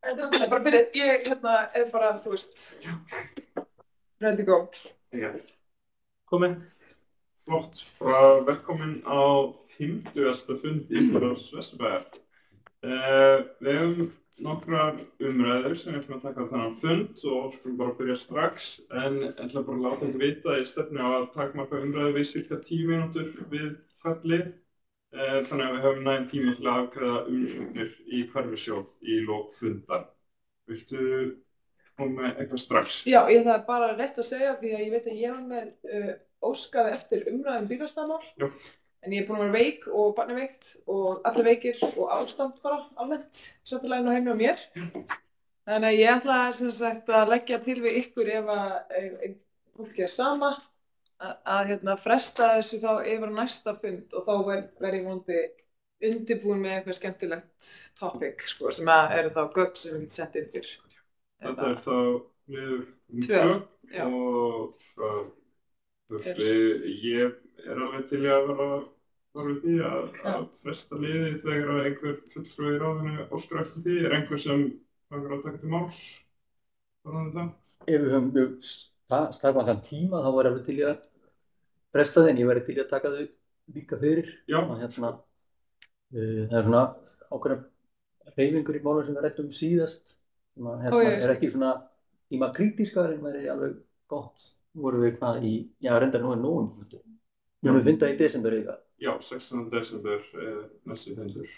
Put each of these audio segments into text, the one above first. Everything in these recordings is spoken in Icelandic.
Það bara byrjað, ég bara, þú veist, ready to go. Já, komið. Flott, bara velkomin á 50. fund Íbúðarráðs Vesturbæjar. Við höfum nokkrar umræður sem við ætlum að taka á þennan fund og skulum bara byrja strax, en ég ætla bara að láta þetta vita í stefnu á að takmarka umræðu við cirka 10 mínútur við hvert lið. Þannig að við höfum nægum tíma til að afgreiða umsóknir í Hverfisjóð í lok fundar. Viltu koma með eitthvað strax? Já, ég ætlaði bara rétt að segja því að ég veit að ég var með óskaði eftir umræðum bílastæðamál. Já. En ég búin að vera veik og barnið veikt og allir veikir og ástand bara almennt í samfélaginu og heimi á mér. Þannig að ég ætlaði sem sagt að leggja til við ykkur ef að fólki sama að fresta þessu þá yfir á næsta fund og þá verð ég vonandi undirbúin með eitthvað skemmtilegt topic sko, sem eru þá gögn sem við getum sett inn fyrir. Þetta þá liður 2 og ég alveg til að vera við því að fresta liði þegar einhver fulltrúi í ráðinu óskar eftir því. Einhver sem langar að taka til máls varðandi það? Ef við höfum mjög takmarkaðan tíma þá væri alveg til að fresta þeim, ég væri til að taka þau líka fyrir. Já. Það er svona ákveðnar hreyfingur í málum sem við ræddum síðast. Er ekki svona tíma kritískar en væri alveg gott. Nú vorum við hvað í, reyndar nú nóvember. Við höfum fundað í desember eða? Já, 16. desember næstu fundur.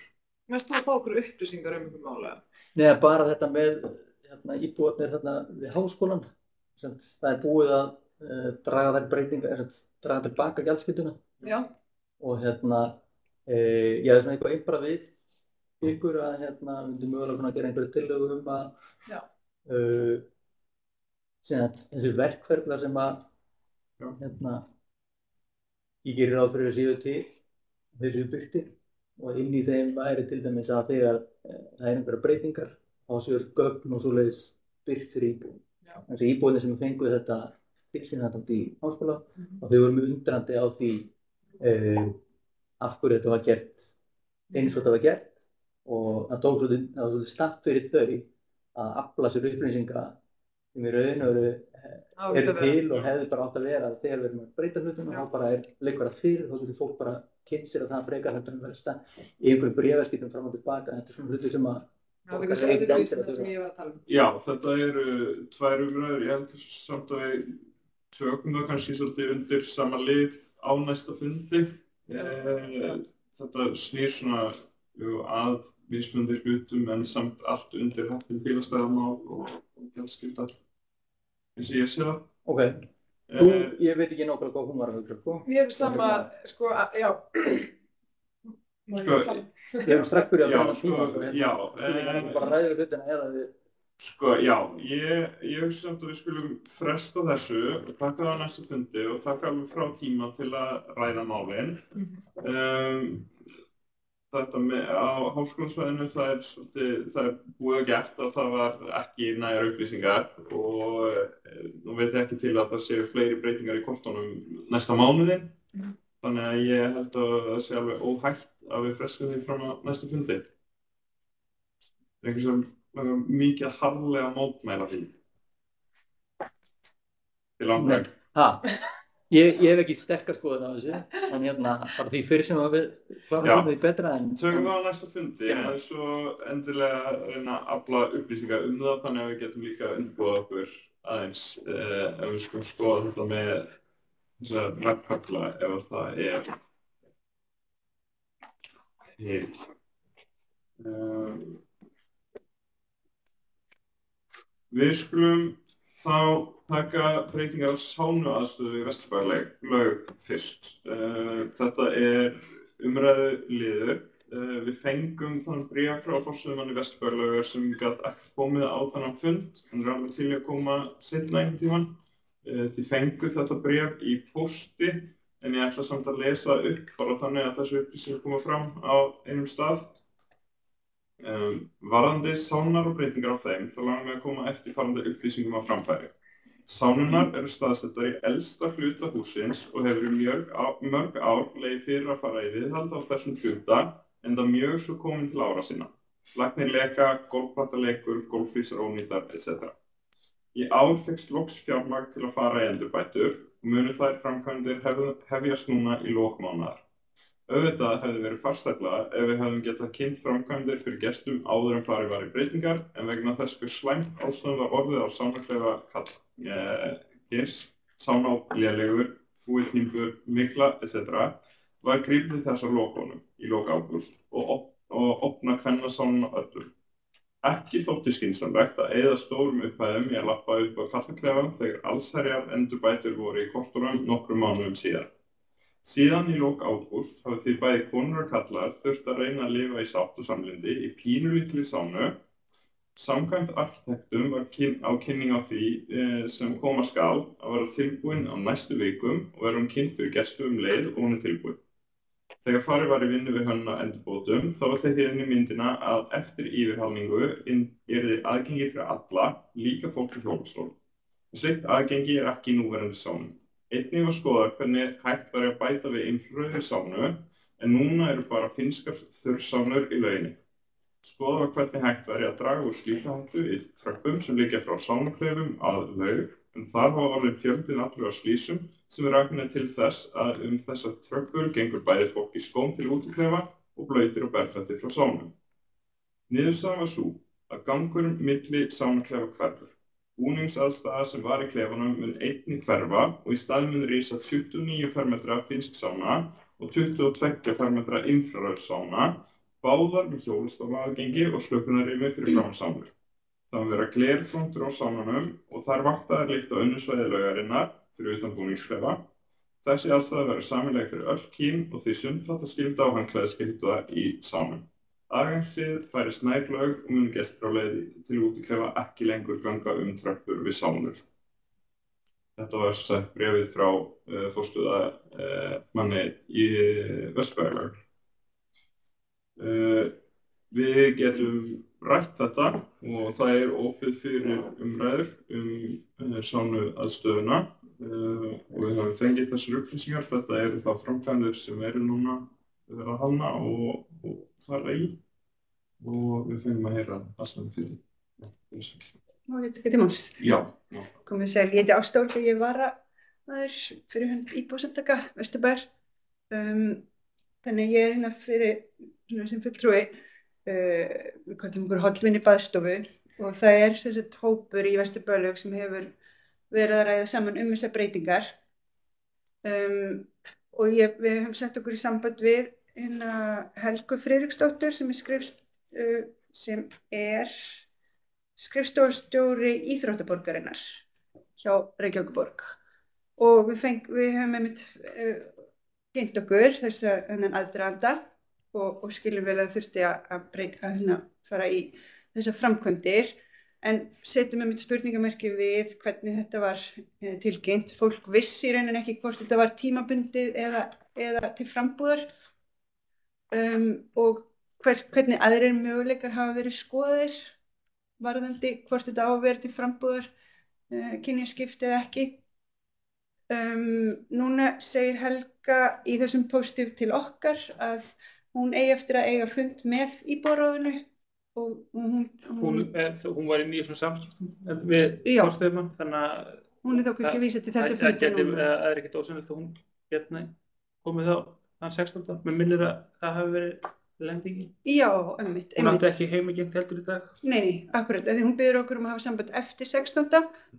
Varst þú að fá okkur upplýsingar um einhver mála? Nei, bara þetta með íbúarnir þarna við háskólann. Það er búið að draga þær breytingar, draga tilbaka gjaldskylduna. Já. Og ég hefði svona eitthvað innbara við ykkur að við myndum mögulega að gera einhverju tillögu að þessi verkferðlar sem að ég gerir ráð fyrir að séu til þessu birtir og inn í þeim væri til dæmis að þegar það er einhverja breytingar þá séu gögn og svoleiðis birt fyrir íbúum. Þessi íbúðinni sem fengu þetta tilsýna þetta í háskóla og þau voru mjög undrandi á því af hverju þetta var gert eins og þetta var gert og það tók svolítið statt fyrir þau að afla sér upplýsinga sem í raun og eru til og hefði bara átt að vera þegar við erum að breyta hlutum og þá bara liggur allt fyrir, þá getur fólk bara kynnt sér að það frekar heldur en verðast í einhverjum bréfaskiptum fram og tilbaka. Þetta er svona hluti sem að það er kannski einu vísindar sem ég var að tala um. Já, þetta eru 2 umræður. Ég heldur samt að við tökum það kannski svolítið undir sama lið á næsta fundi. Þetta snýr svona að mismunandi hlutum en samt allt undir hattin bílastæðamál og gjaldskylda eins og ég sé það. Ok, ég veit ekki nákvæmlega hvað hún var að hugsa, sko. Ég er sama, sko, já. Ég hef strax byrjað að tíma, bara ræður hlutina eða við. Sko, já, ég hugsa samt að við skulum fresta þessu og taka það á næsta fundi og taka alveg frá tíma til að ræða málin. Þetta á háskólasvæðinu, það er búið að gert að það var ekki nægar upplýsingar og nú veit ég ekki til að það séu fleiri breytingar í kortunum næsta mánuðinn. Þannig að ég held að það sé alveg óhætt að við frestum því fram á næsta fundi. Það er einhvers veginn mikið harðlega mótmæla því. Til langveg. Ég hef ekki sterkar skoðun á þessu, en bara því fyrir sem við klárum því betra en... Tökum það á næsta fundi, en svo endilega reyna að afla upplýsingar það, þannig að við getum líka undirbúið okkur aðeins ef við skulum skoða þetta með þessa verkferla ef það er til. Við skulum þá taka breytingar á sánuaðstöðu í Vesturbæjarlaug fyrst. Þetta er umræðuliður. Við fengum þann bréf frá forstöðumanni Vesturbæjarlaugar sem gat ekki komið á þennan fund. Hann er alveg til að koma seinna einhvern tímann. Þið fenguð þetta bréf í pósti en ég ætla samt að lesa upp bara þannig að þessu upplýsingar koma fram á einum stað. Varðandi sánar og breytingar á þeim, þá langar við að koma eftirfarandi upplýsingum á framfæri. Sánunar eru staðsettar í elsta hluta hússins og hefur í mörg ár legið fyrir að fara í viðhald á þessum hluta, enda mjög svo komin til ára sinna. Lagnir leka, gólfplataleikur, gólfflísar ónýtar, etc. Í ár fékkst loks fjármagn til að fara í endurbætur og munu þær framkvæmdir hefjast núna í lok mánaðar. Auðvitað hefði verið farsælla ef við hefðum getað kynnt framkvæmdir fyrir gestum áður en farið var í breytingar, en vegna þess hve slæmt ástand var orðið á sánaklefa Geirs, sána á lélegur, fúið týndur, mikla, etc. var gripið þess að lokunum í lok ágúst og opna kvennasánuna öllum. Ekki þótti skynsamlegt að eyða stórum upphæðum í að labba upp á kallaklefann þegar allsherjar endurbætur voru í kortunum nokkrum mánuðum síðar. Síðan í lok ágúst hafa því bæði konur og kallar þurft að reyna að lifa í sátt og samlyndi í pínulítli sánu. Samkvæmt arkitektum var kynning á því sem koma skal að vera tilbúin á næstu vikum og vera kynnt fyrir gestum leið og hún tilbúin. Þegar farið var í vinnu við hönnun á endurbótum þá var tekið inn í myndina að eftir yfirhalningu yrði aðgengi fyrir alla, líka fólk í hjólastól. Slíkt aðgengi ekki í núverandi sánum. Einnig var skoðað hvernig hægt væri að bæta við infrarauðri sánu, en núna eru bara finnskar þurrsánur í lauginni. Skoðað var hvernig hægt væri að draga úr slísahættu í tröppum sem liggja frá sánuklefum að laug, en þar hafa orðið fjöldinn allur af slísum sem raknað til þess að þessar tröppur gengur bæði fólk í skóm til útiklefa og blautir og berfættir frá sánum. Niðurstaðan var sú að gangurinn milli sánuklefa hverfur. Búningsaðstaða sem var í klefanum mun einnig hverfa og í staðinn mun rísa 29 fermetra finnsk sána og 22 fermetra infrarauð sána, báðar með hjólastólaaðgengi og slökunarrými fyrir framsánur. Það mun vera glerfrontur á sánunum og þær vaktaðar líkt á önnur svæði laugarinnar fyrir utan búningsklefa. Þessi aðstaða verður sameiginleg fyrir öll kyn og því sundfattaskylda og handklæðaskylda í sánum. Aðgangslið færist nær laug og mun gestir á leið til útiklefa ekki lengur ganga tröppur við sánur. Þetta var svo sagt bréfið frá forstöðumanni í Vesturbæjarlaug. Við getum rætt þetta og það er opið fyrir umræður sánuaðstöðuna og við höfum fengið þessar upplýsingar. Þetta eru þá framkvæmdir sem eru núna verið að hanna og fara í og við fengum að heyra aðstæðum fyrir þessu. Má ég taka til máls? Já. Komið sæl, ég heiti Ásta Olga, ég varamaður fyrir hönd íbúasamtaka Vesturbæjar. Þannig ég er hérna fyrir sem fulltrúi, við kallum okkur hollvinni baðstofu og það er sem sagt hópur í Vesturbæjarlaug sem hefur verið að ræða saman þessar breytingar. Og við höfum sett okkur í samband við Helgu Friðriksdóttur sem er skrifstofustjóri íþróttaborgarinnar hjá Reykjavíkurborg og við höfum einmitt kynnt okkur þennan aðdraganda og skiljum vel að þurfti að fara í þessar framkvæmdir en setjum einmitt spurningamerki við hvernig þetta var tilkynnt. Fólk vissi í rauninni ekki hvort þetta var tímabundið eða til frambúðar og hvernig aðrir möguleikar hafa verið skoðaðir varðandi hvort þetta á að vera til frambúðar, kynjaskipti eða ekki. Núna segir Helga í þessum pósti til okkar að hún eigi eftir að eiga fund með íbúaráðinu og hún var inn í þessum samskiptum við forstöðumann, þannig að hún er þá kannski að vísa til þessa fundi núna. Það er ekkert ósynlegt að hún komið þá þann 16. Mér minnir að það hafi verið lendingi. Já, einmitt. Hún átti ekki heimagengt heldur í dag. Nei, akkurat, því hún biður okkur að hafa samband eftir 16.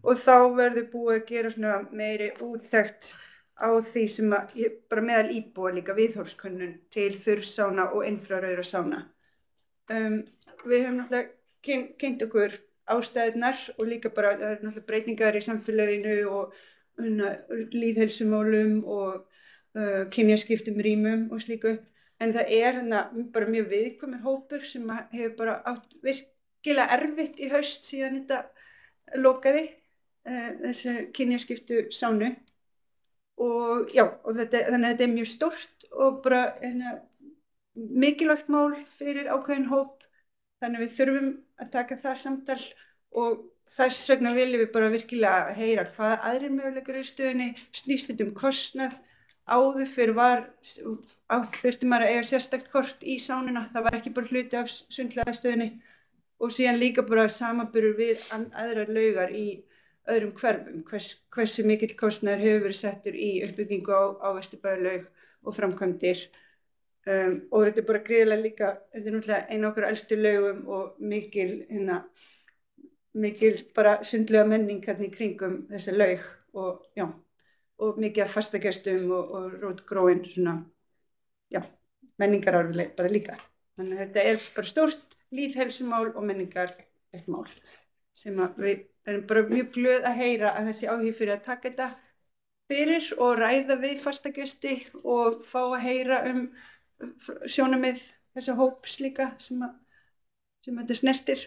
og þá verður búið að gera svona meiri úttekt á því sem bara meðal íbúa líka viðhorfskönnun til þurrsána og infrarauðra sána. Við höfum náttúrulega kynnt okkur ástæðurnar og líka bara það eru náttúrulega breytingar í samfélaginu og lýðheilsumálum og kynjaskiptum rýmum og slíku. En það er bara mjög viðkvæmur hópur sem hefur bara átt virkilega erfitt í haust síðan þetta lokaði, þessi kynjaskiptu sánu. Og já, þannig að þetta er mjög stórt og bara mikilvægt mál fyrir ákveðin hóp. Þannig að við þurfum að taka það samtal og þess vegna viljum við bara virkilega heyra hvaða aðrir möguleikar í stöðunni, snýst þetta kostnað áður fyrir þurfti maður að eiga sérstakt kort í sánuna, það var ekki bara hluti af sundlaðastöðinni og síðan líka bara samanburður við aðrar laugar í öðrum hverfum, hversu mikill kostnaður hefur verið settur í uppbyggingu á Vesturbæjarlaug og framkvæmdir og þetta er bara gríðarlega líka, þetta er náttúrulega einu okkar elstu laugum og mikil bara sundlega menning hérna í kringum þessa laug og já, og mikið af fastagestum og rótgróin svona, já, menningararfleif bara líka. Þannig að þetta er bara stórt lýðheilsumál og menningarlegt mál sem að við erum bara mjög glöð að heyra að þessi áhugi fyrir að taka þetta fyrir og ræða við fastagesti og fá að heyra sjónarmið þessa hóps líka sem þetta snertir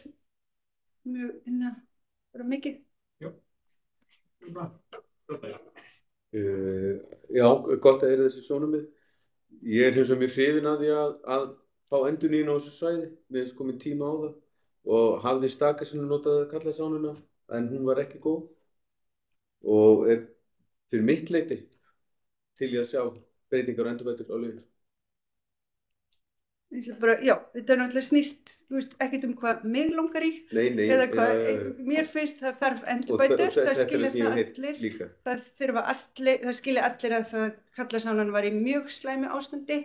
mjög bara mikið. Já, já, gott að heyra þessi sjónarmið. Ég hins vegar mjög hrifinn af því að fá endurnýjun á þessu svæði. Við erum komið tíma á það og hafði stakasinnum notað að kalla sánuna en hún var ekki góð og er fyrir mitt leyti til ég að sjá breytingar og endurbætur á laugina. Já, þetta er náttúrulega snýst, þú veist, ekkert hvað mig langar í. Nei, eða hvað, mér finnst það þarf endurbætur, það skilja það allir. Líka. Það skilja allir að það kallasánan var í mjög slæmu ástandi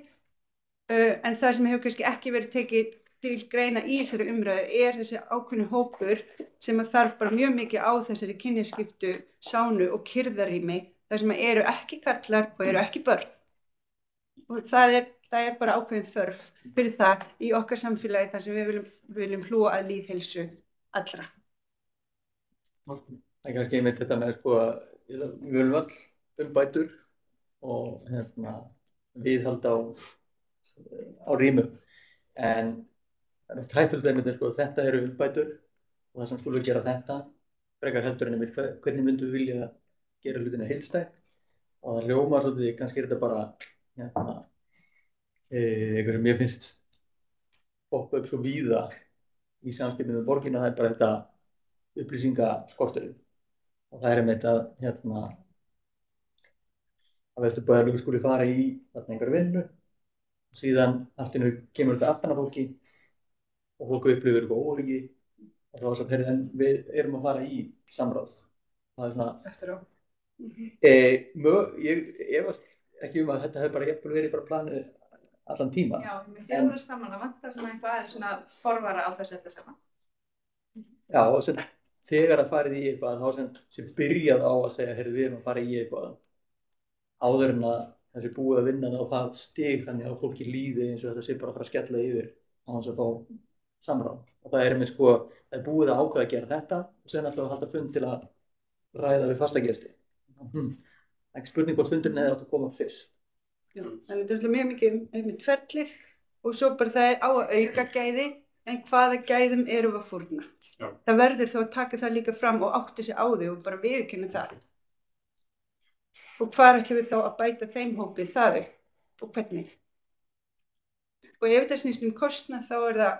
en það sem hefur kannski ekki verið tekið til greina í þessari umræðu er þessi ákveðnu hópur sem að þarf bara mjög mikið á þessari kynjaskiptu sánu og kyrrðarrými þar sem eru ekki karlar og eru ekki börn. Og það er bara ákveðin þörf fyrir það í okkar samfélagi þar sem við viljum hlúa að lýðheilsu allra. Það er kannski einmitt þetta með að við viljum öll umbætur og viðhald á rýmum en hættulegt einmitt þetta eru umbætur og það sem skulum gera þetta frekar heldur en einmitt hvernig myndum við vilja gera hlutina heildstætt og það hljómar svolítið, kannski er þetta bara eitthvað sem ég finnst poppa upp svo víða í samskiptum með borgina, það er bara þetta upplýsingaskorturinn og það er einmitt að Vesturbæjarlaug skuli fara í einhverja vinnu og síðan allt í einu kemur þetta aftan af fólki og fólk upplifir eitthvað óöryggi og þá er það að við erum að fara í samráð. Það er svona eftir á. Ég efast ekki að þetta hefur bara jafnvel verið bara planið allan tíma. Já, við gerum það saman að vanta svona eitthvað svona forvara á þetta saman. Já, og sem þegar að farið í eitthvað þá sem byrjað á að segja heyrðu við erum að fara í eitthvað áður en að þessi búið að vinna það á það stig þannig að fólki líði eins og þetta sé bara að fara að skella yfir á þess að fá samráð. Og það er einmitt það er búið að ákveða að gera þetta og sen ætlum við að halda fund til að ræða við fastagesti. Ekki spurning hvort fundurinn hefði átt að koma fyrst. Já, þannig þetta er mjög mikið einmitt ferlið og svo bara það er á að auka gæði en hvaða gæðum erum við að fórna. Já. Það verður þá að taka það líka fram og átta sig á því og bara viðurkenna það. Og hvað ætlum við þá að bæta þeim hópi það og hvernig. Og ef þetta snýst kostnað þá er það,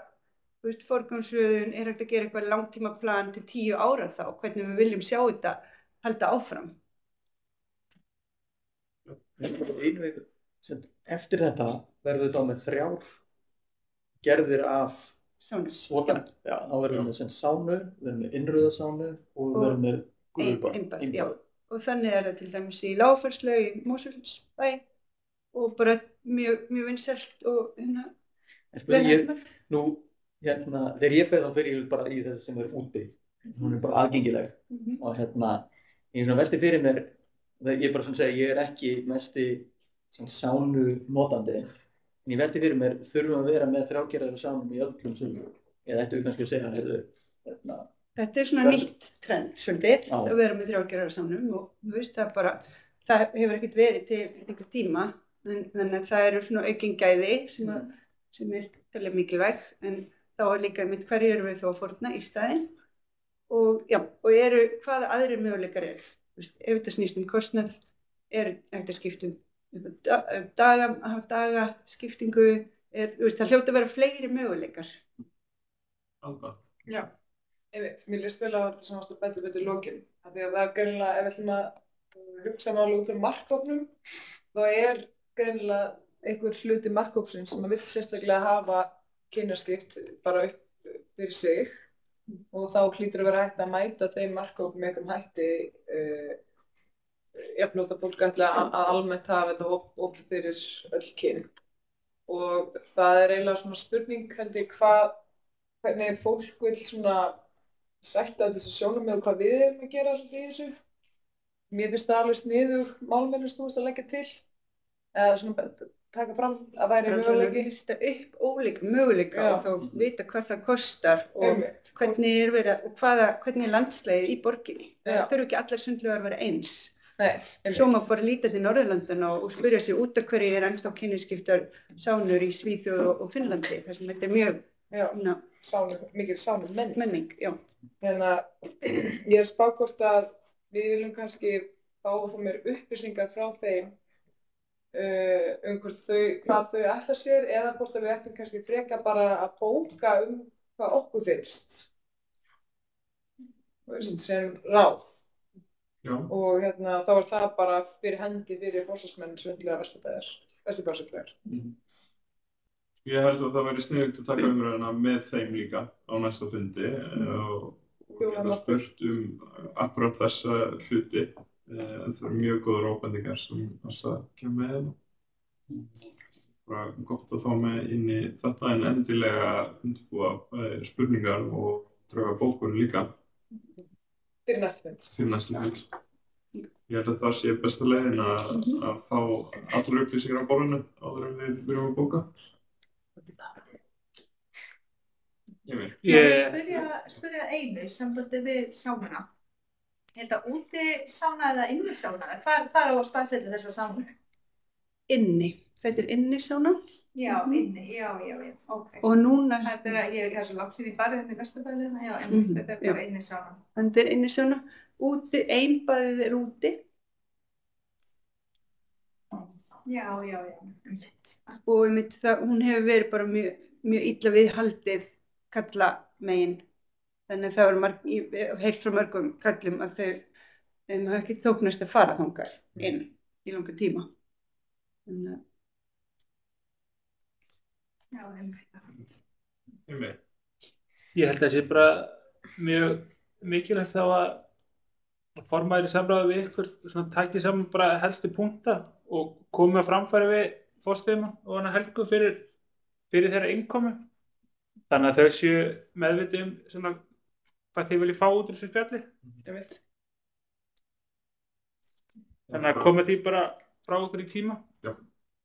þú veist, forgangsröðun er hægt að gera eitthvað langtímaplan til 10 ára þá, hvernig við viljum sjá þetta halda áfram. Einu veiku, eftir þetta verðum við þá með 3 gerðir af svona, já, þá verðum við með sánu, við verðum með innrauðasánu og við verðum með guðbað. Og þannig er það til dæmis í Lágafellslaug í Mosfellsbæ og bara mjög vinsælt og nú, þegar ég fer þá fer ég bara í þessi sem er úti, hún er bara aðgengileg og ég velti fyrir mér, ég bara svona segja, ég er ekki mesti sánu notandi, en ég velti fyrir mér, þurfum að vera með 3 gerðar sánum í öllum sundum, eða ættum við kannski að segja, Þetta er svona nýtt trend svolítið að vera með 3 gerðar sánum og þú veist það hefur ekkert verið til einhver tíma þannig að það eru svona aukin gæði sem er talið mikilvæg en þá er líka einmitt hverju erum við þá að fórna í staðinn og hvaða aðrir möguleikar eru. Ef þetta snýst kostnað er hægt að skipta daga, skiptingu, það hljóta að vera fleiri möguleikar. Alba. Já. Mér líst vel á þetta sem varst að betur lokin. Því að það er greinilega, ef við ætlum að hugsa máli út markofnum, þá greinilega einhver hluti markhópsins sem vill sérstaklega hafa kynjaskipt bara upp fyrir sig og þá hlýtur að vera hægt að mæta þeim markhópum með einhverjum hætti jafnvel að fólk ætla að almennt hafa þetta opið fyrir öll kyn og það eiginlega svona spurning held ég hvernig fólk vil svona sætta þessi sjónarmið og hvað við erum að gera í þessu. Mér finnst það alveg sniðug málmennis þú veist að leggja til eða svona taka fram að væri möguleiki. Lista upp ólíka möguleika og þá vita hvað það kostar og hvernig verið og hvernig landslægið í borginni. Það þurfi ekki allar sundlaugar að vera eins. Nei, Svo má bara líta til Norðurlandana og spyrja sig út af hverju ennþá kynjaskiptar sánur í Svíþjóð og Finnlandi. Þar sem þetta mikil sánur menning. Já. Ég spá hvort að við viljum kannski fá þá meir upplýsingar frá þeim hvað þau ætla sér eða hvort að við ættum kannski frekar bara að bóka hvað okkur finnst sem ráð. Já. Og þá það bara fyrir hendi fyrir forsvarsmenn Sundlauga Vesturbæjar. Ég held að það væri sniðugt að taka umræðuna með þeim líka á næsta fundi og geta spurt akkurat þessa hluti en það mjög góðar ábendingar sem það kemur með bara gott að fá með inn í þetta en endilega undirbúa spurningar og draga bókun líka fyrir næsta fund. Ég held að það sé besta leiðin að fá allar upplýsingar á borðinu áður en við byrjum að bóka. Spyrja einu samtaldi við sánuna. Er þetta úti sána eða inni sána? Hvar á að staðsetja þessa sánu? Inni. Þetta inni sána? Já, inni. Já, ok. Og núna... Ég hef svo langt síðan ég farið í Vesturbæjarliðina. Já, þetta bara inni sána. Þetta inni sána. Úti, einbaðið úti. Já. Og hún hefur verið bara mjög illa viðhaldið kalla megin. Þannig að það ég hef heyrt frá mörgum kallum að þau hafa ekki þóknast að fara þangað inn í langa tíma. Þannig að... Já, Ég held að það sé bara mjög mikilvægt þá að formaður í samráði við ykkur svona taki saman bara helstu punkta og komi að framfæri við forstöðumann og hana Helgu fyrir þeirra innkomu. Þannig að þau séu meðvitið svona hvað þið viljið fá út úr þessu spjalli. Ég veit. Þannig að koma því bara frá okkur í tíma. Já,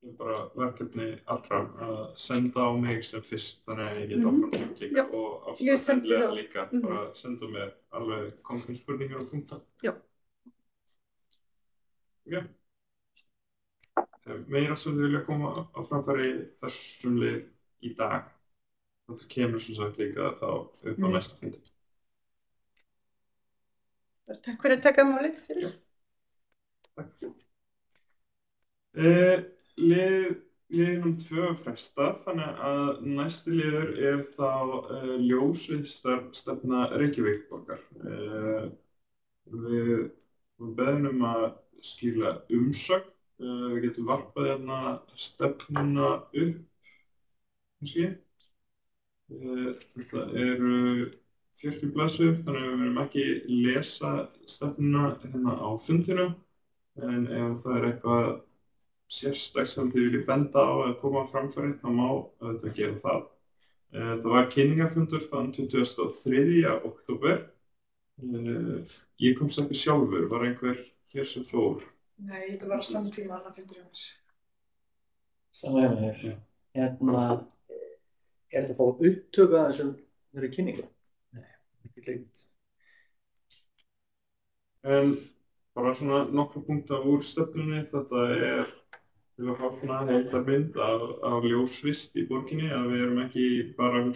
það bara verkefni allra að senda á mig sem fyrst þannig að ég get áfram líka og ástæðanlega líka bara senda mér alveg konkrétt spurningar og punkta. Já. Já. Meira sem þið vilja koma á framfæri þessum lið í dag. Það kemur sem sagt líka þá upp á næsta fundi. Takk fyrir að taka málið fyrir. Takk. Liðnum 2 frestað, þannig að næsti liður þá ljósvistastefna Reykjavíkurborgar. Við beðum að skila umsögn. Við getum varpað hérna stefnuna upp, kannski. Þetta eru 40 blaðsíður, þannig að við verðum ekki lesa stefnuna hérna á fundinu. En ef það eitthvað sérstakt sem þið viljið benda á eða koma á framfæri, þá má þetta gera það. Það var kynningarfundur þann 23. október. Ég komst ekki sjálfur, var einhver hér sem fór? Nei, þetta var samtíma annað fundur hjá mér. Samtíma hér. Er þetta að fá upptöku að þessum verið kynningu? Nei, ekki leitt. En bara svona nokkra punkta úr stefnunni, þetta til að hafna heildarmynd af ljósvist í borginni, að við erum ekki bara að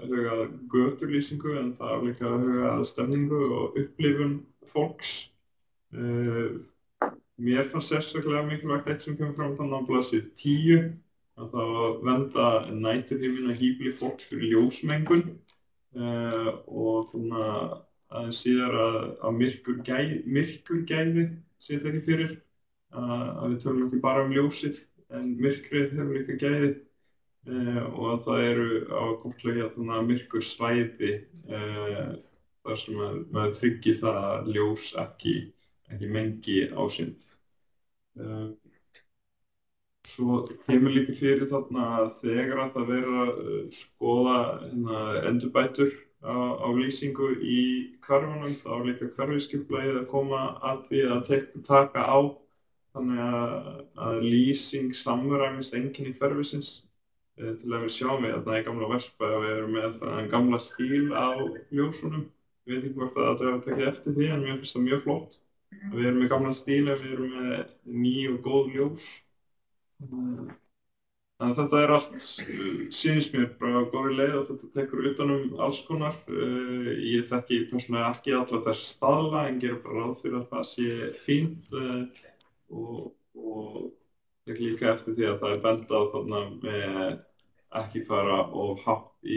huga að göturlýsingu en það líka að huga að stemningu og upplifun fólks. Mér fannst sérstaklega mikilvægt eitt sem kemur fram þannig á blaðsíðu 10 að það var að vernda næturhiminn að híbýli fólks fyrir ljósmengun og svona aðeins síðar að myrkurgæði sé tekið fyrir að við tölum ekki bara ljósið, en myrkrið hefur líka gæði og að það eru á að kortleggja þannig myrkur svæði þar sem maður tryggir það að ljós ekki mengi ásýnd. Svo kemur líka fyrir þarna að þegar að það vera að skoða endurbætur á lýsingu í hverfunum, þá er líka hverfiskipulagið að koma að því að taka á þannig að lýsing samræmist einkenni hverfisins. Til að við sjáum við þarna í gamla Vesturbæ að við erum með þannig gamla stíl á ljósunum. Ég veit ekki hvort að þau hafa tekið eftir því, en mér finnst það mjög flott. Við erum með gamla stíl en við erum með ný og góð ljós. Þannig að þetta allt sýnist mér bara góðri leið og þetta tekur utanum alls konar. Ég þekki persónulega ekki alla þessi staðla en gerir bara ráð fyrir að það sé fínt og tek líka eftir því að það er bent á þarna með ekki fara of hátt í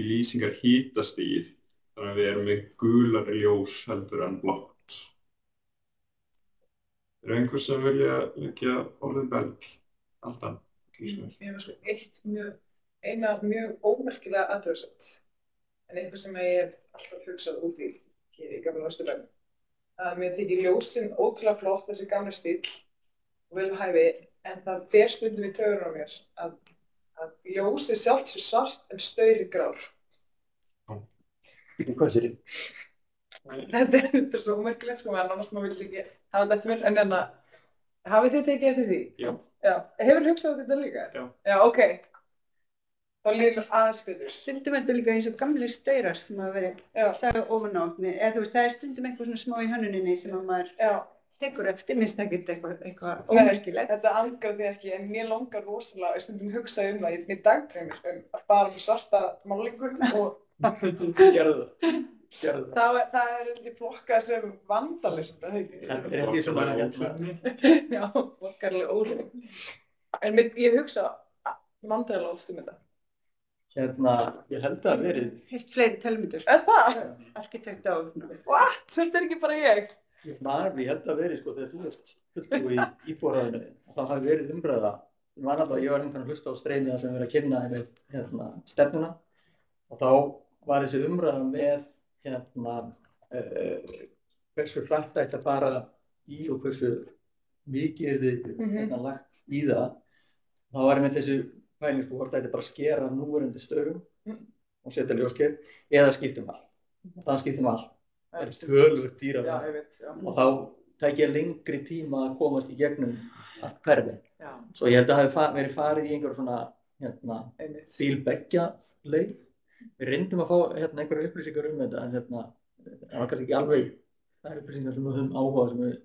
lýsingar hitastigið. Þannig að við erum með gulari ljós heldur en blátt. Einhver sem vilja leggja orðið belg? Alltaf. Ég var svo eina mjög ómerkilega athugasemd, en einhver sem ég hef alltaf hugsað út í hér í gamla Vesturbæ. Að mér þykir ljósin ótrúlega flott, þessi gamli stíll og vel hæfi, en það fer stundum í taugarnar á mér að ljósið sjálft sé svart en staurið grár. Hvað sér ég? Þetta er svo ómerkilegt sko, en annars maður vil ekki hafa þetta eftir mér, en hafið þið tekið eftir því? Já. Hefur hugsað þetta líka? Já. Já, ok. Þá líður aðeins betur. Stundum er þetta líka eins og gamlir staurar sem hafa verið sagði ofan á okkur. Eða þú veist, það er stundum eitthvað svona smá í hönnuninni sem að maður tekur eftir, minnst ekkert eitthvað ómerkilegt. Þetta angrar því ekki, en mér langar rosalega að stundum hugsa það. Ég dagdreymir að fara með svarta málingu og Gerðu það. það er flokkað sem vandalism, það heitir. Þetta er ekki svona Já, flokkarlega óhrifin. En ég hugsa vandræðilega oft þetta. Ég held að verið. Heyrt fleiri telmyndur. Það? Arkitekta á. What? Þetta er ekki bara ég. Ég held að verið sko þegar þú veist fulltrúi í íbúðarráðinu, þá hafi verið umræða. Ég var að hlusta á streymið sem verið að kynna einmitt stefnuna og þá var þessi umræða með hversu hratt ætti að fara í og hversu mikið þið lagt í það. Þá var einmitt þessi pæling sko hvort ætti bara að skera núverandi staurum og setja ljóskeið eða skiptum allt. Það skiptum allt. Það er töluvert dýrara og þá tæki ég lengri tíma að komast í gegnum allt hverfið. Svo ég held að það hafi verið farið í einhverja svona fílbeggja leið. Við reyndum að fá einhverjar upplýsingar þetta en það var kannski ekki alveg þær upplýsingar sem við höfum áhuga sem við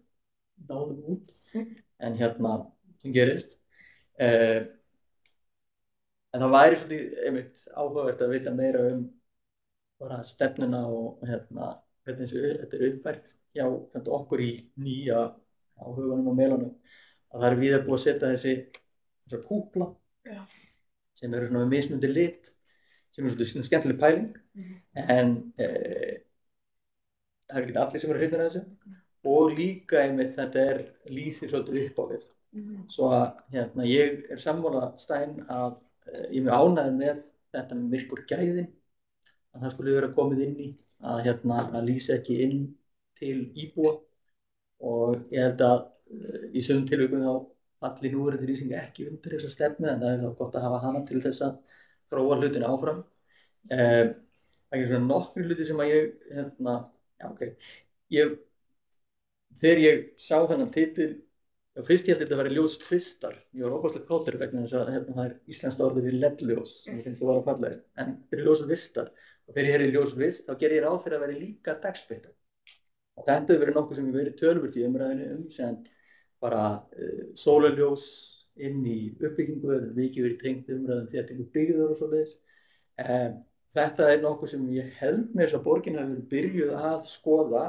náðum út en sem gerist. En það væri svolítið einmitt áhugavert að vita meira bara stefnuna og hvernig þetta er uppfært hjá okkur í nýja áhuganum og melanum. Að það er víða búið að setja þessa kúpla sem eru svona með mismunandi lit sem er svona skemmtileg pæling en það er ekki allir sem eru hrifnir af þessu og líka einmitt þetta lýsir svolítið upp á við. Svo að ég er sammála Stein að ég er mjög ánægður með þetta með myrkur gæðin að það skulle vera komið inn í að lýsa ekki inn til íbúa og ég held að í sumum tilvikum þá falli núverandi lýsing ekki undir þessa stefnu en það er gott að hafa hana til þess að þróa hlutina áfram. Það er svona nokkri hluti sem að þegar ég sá þennan titil fyrst ég held þetta að vera ljóstvistar. Ég var óbúslega kátur vegna þess að það er íslenskt orðið við LED-ljós sem ég finnst að vera fallegri en þetta er ljóstvistar og þegar ég ljósvist þá gerði ég ráð fyrir að vera líka dagsbirta. Og þetta hefur verið nokkuð sem ég verið töluvert í umræðinu sem bara sólarljós inn í uppbyggingu eða mikið verið tengt umræðum þéttingu byggðar og svoleiðis. Þetta er nokkuð sem ég held mér þess að borgin hafi verið byrjuð að skoða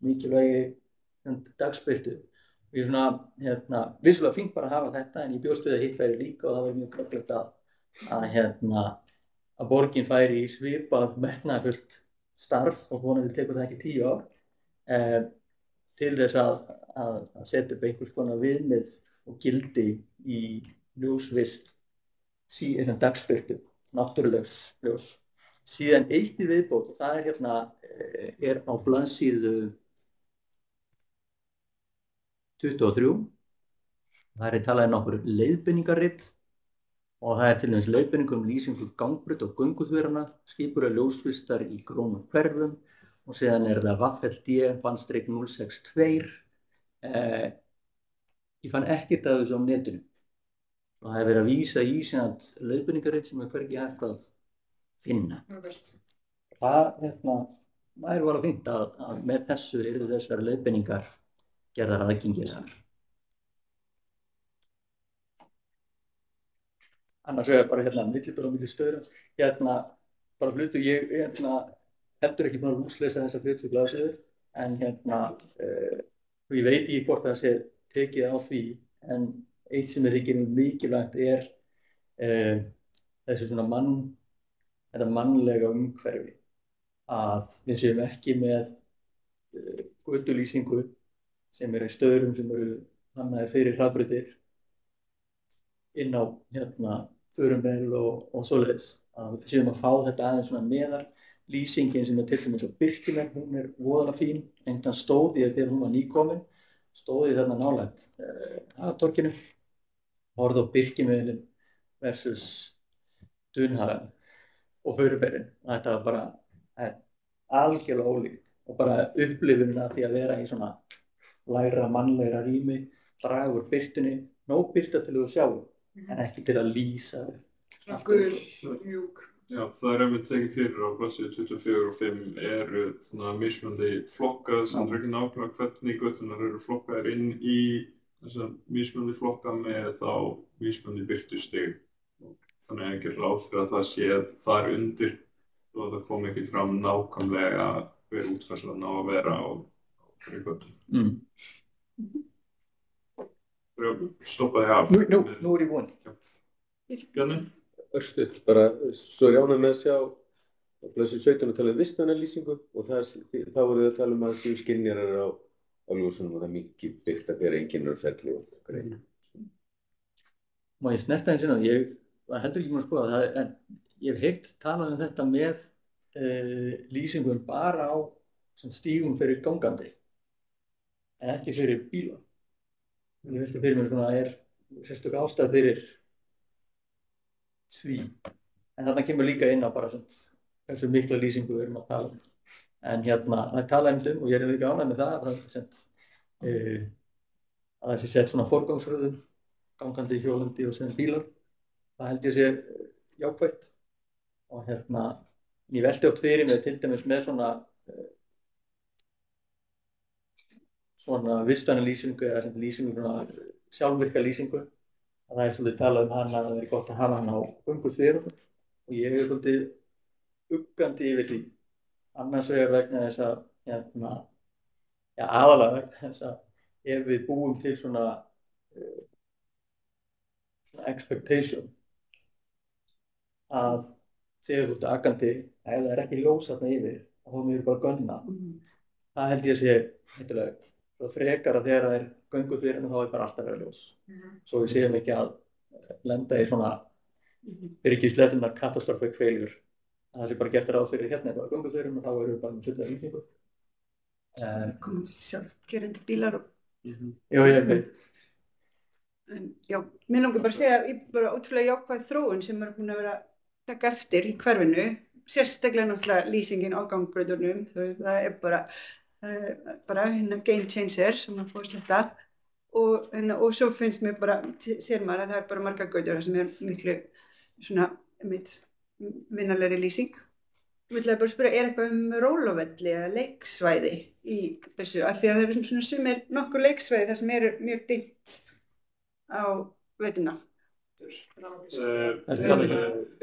mikilvægi dagsbirtu. Og ég svona, vissulega fínt bara að hafa þetta en ég bjóst við að hitt væri líka og það var mjög frábært að borgin færi í svipað metnaðarfullt starf og vonandi tekur það ekki 10 ár. til þess að setja upp einhvers konar viðmið og gildi í ljósvist dagsbirtu, náttúrulegs ljós. Síðan eitt í viðbót, og það hérna er á blaðsíðu 23. Það er talað nokkur leiðbeiningarrit og það til dæmis leiðbeiningur lýsingu gangbraut og gönguþverana, skipulag ljósvistar í grónum hverfum og síðan það VFLD-062. Ég fann ekkert af þessu á netinu. Og það verið að vísa í leiðbeiningarrit sem hvergi hægt að finna. Það væri voru fínt að með þessu yrðu þessar leiðbeiningar gerðar aðgengilegar. Annars bara millibil á milli stöðra. Bara hlutu, ég heldur ekki búin að lúslesa þessa hlutu blaðsíður, en ég veit ekki hvort það sé tekið á því, en eitt sem þykir mikilvægt þessi svona þetta mannlega umhverfi, að við séum ekki með götulýsingu sem í stöðrum sem hannaðir fyrir hraðbrautir inn á Þurumel og svoleiðis, að við séum að fá þetta aðeins svona meðar. Lýsingin sem til dæmis á Birkileg, hún voðalega fín, en stóð í þegar hún var nýkomin, stóð í þarna nálægt Hagatorginu, horfði á Birkimeðin versus Dunhagen og Þurumel. Þetta var bara algjörlega ólíkt og bara upplifunin af því að vera í svona lægra mannlegra rými, draga úr birtunni, nóg birta til að sjá, en ekki til að lýsa. Svona gul, mjúk. Já, það einmitt tekið fyrir á blaðsíðu 24 og 5 eru mismunandi flokkar sem ekki nákvæmlega hvernig göturnar eru flokkaðir inn í þessa mismunandi flokka með þá mismunandi birtustig. Þannig að ekki ráð fyrir að það sé þar undir og það kom ekki fram nákvæmlega hver útfærslan á að vera á hverju götu. Stoppaði af. Nú ég búinn. Bjarni? Örstuð, bara svo ánægður með að sjá á blaðsíðu 17 að tala vistvæna lýsingu og þá voru að tala að séu skynjarar á ljósunum og það mikið byggt að bera einkennarferli og greið. Má ég snerta eins og ég var heldur ekki búinn að skoða það, en ég hef heyrt talað þetta með lýsingum bara á stígum fyrir gangandi, en ekki fyrir bíla. Ég velti fyrir mér svona sérstök ástæða fyrir því, en þarna kemur líka inn á bara hversu mikla lýsingu við erum að tala um. En það tala og ég líka ánægð með það að það sé sett svona forgangsröðun, gangandi, hjólandi og sem bílar. Það held ég sé jákvætt og ég velti oft fyrir mig til dæmis með svona vistvæna lýsingu eða lýsingu svona sjálfvirka lýsingu, að það svolítið talað hana að það gott að hafa hana á gönguþverum og ég svolítið uggandi yfir því. Annars vegna þess að aðalega vegna þess að ef við búum til svona expectation að þegar þú ert akandi, ef það ekki ljós þarna yfir, þá mér bara gönna. Það held ég sé hættulegt. Svo frekar að þegar það gönguþverin þá bara alltaf vera ljós. Svo við séum ekki að lenda í svona byrgisleitunar catastrophic failure. Það sé bara gert ráð fyrir bara gönguþverin og þá erum við bara með fulla ýtingu. Komum við sjálfgerandi bílar og... Já, ég veit. Já, mér langar bara að segja að ég bara ótrúlega jákvæð þróun sem búin að vera að taka eftir í hverfinu, sérstaklega náttúrulega lýsingin á gangbrautunum, það bara game changer sem að fóðst þetta og svo finnst mér bara, sér maður að það bara margar götur sem miklu svona vinnalegri lýsing. Ég ætlaði bara að spyrja, eitthvað róluvelli eða leiksvæði í þessu, af því að það svona sumir nokkur leiksvæði þar sem mjög dimmt á veturna.